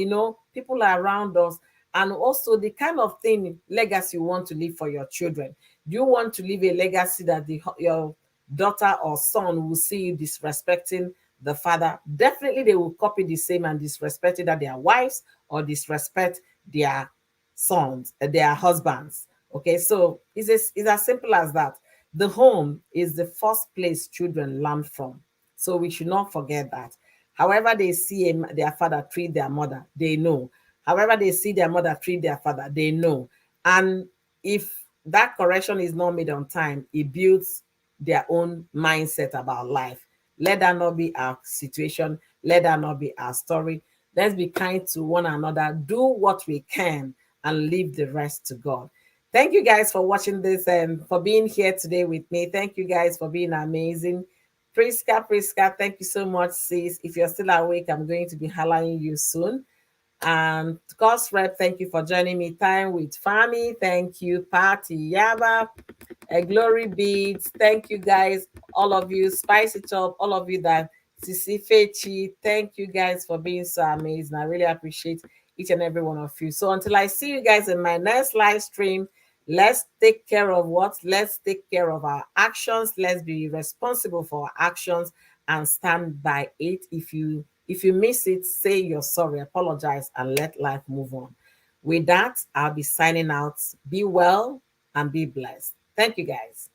people are around us, and also the kind of thing, legacy you want to leave for your children. Do you want to leave a legacy that your daughter or son will see you disrespecting the father? Definitely they will copy the same and disrespect either their wives or disrespect their sons, their husbands. Okay, so it's as simple as that. The home is the first place children learn from, so we should not forget that. However they see their father treat their mother, they know. However they see their mother treat their father, they know. And if that correction is not made on time, it builds their own mindset about life. Let that not be our situation. Let that not be our story. Let's be kind to one another. Do what we can and leave the rest to God. Thank you guys for watching this and for being here today with me. Thank you guys for being amazing. Priska, thank you so much, sis. If you're still awake, I'm going to be highlighting you soon. And Cost Rep, thank you for joining me. Time with Fami, thank you. Patty Yaba, Glory Beads, thank you guys, all of you. Spice It Up, all of you that Sisi Fechi, thank you guys for being so amazing. I really appreciate each and every one of you. So until I see you guys in my next live stream, let's take care of what? Let's take care of our actions. Let's be responsible for our actions and stand by it. If you miss it, say you're sorry, apologize, and let life move on. With that, I'll be signing out. Be well and be blessed. Thank you, guys.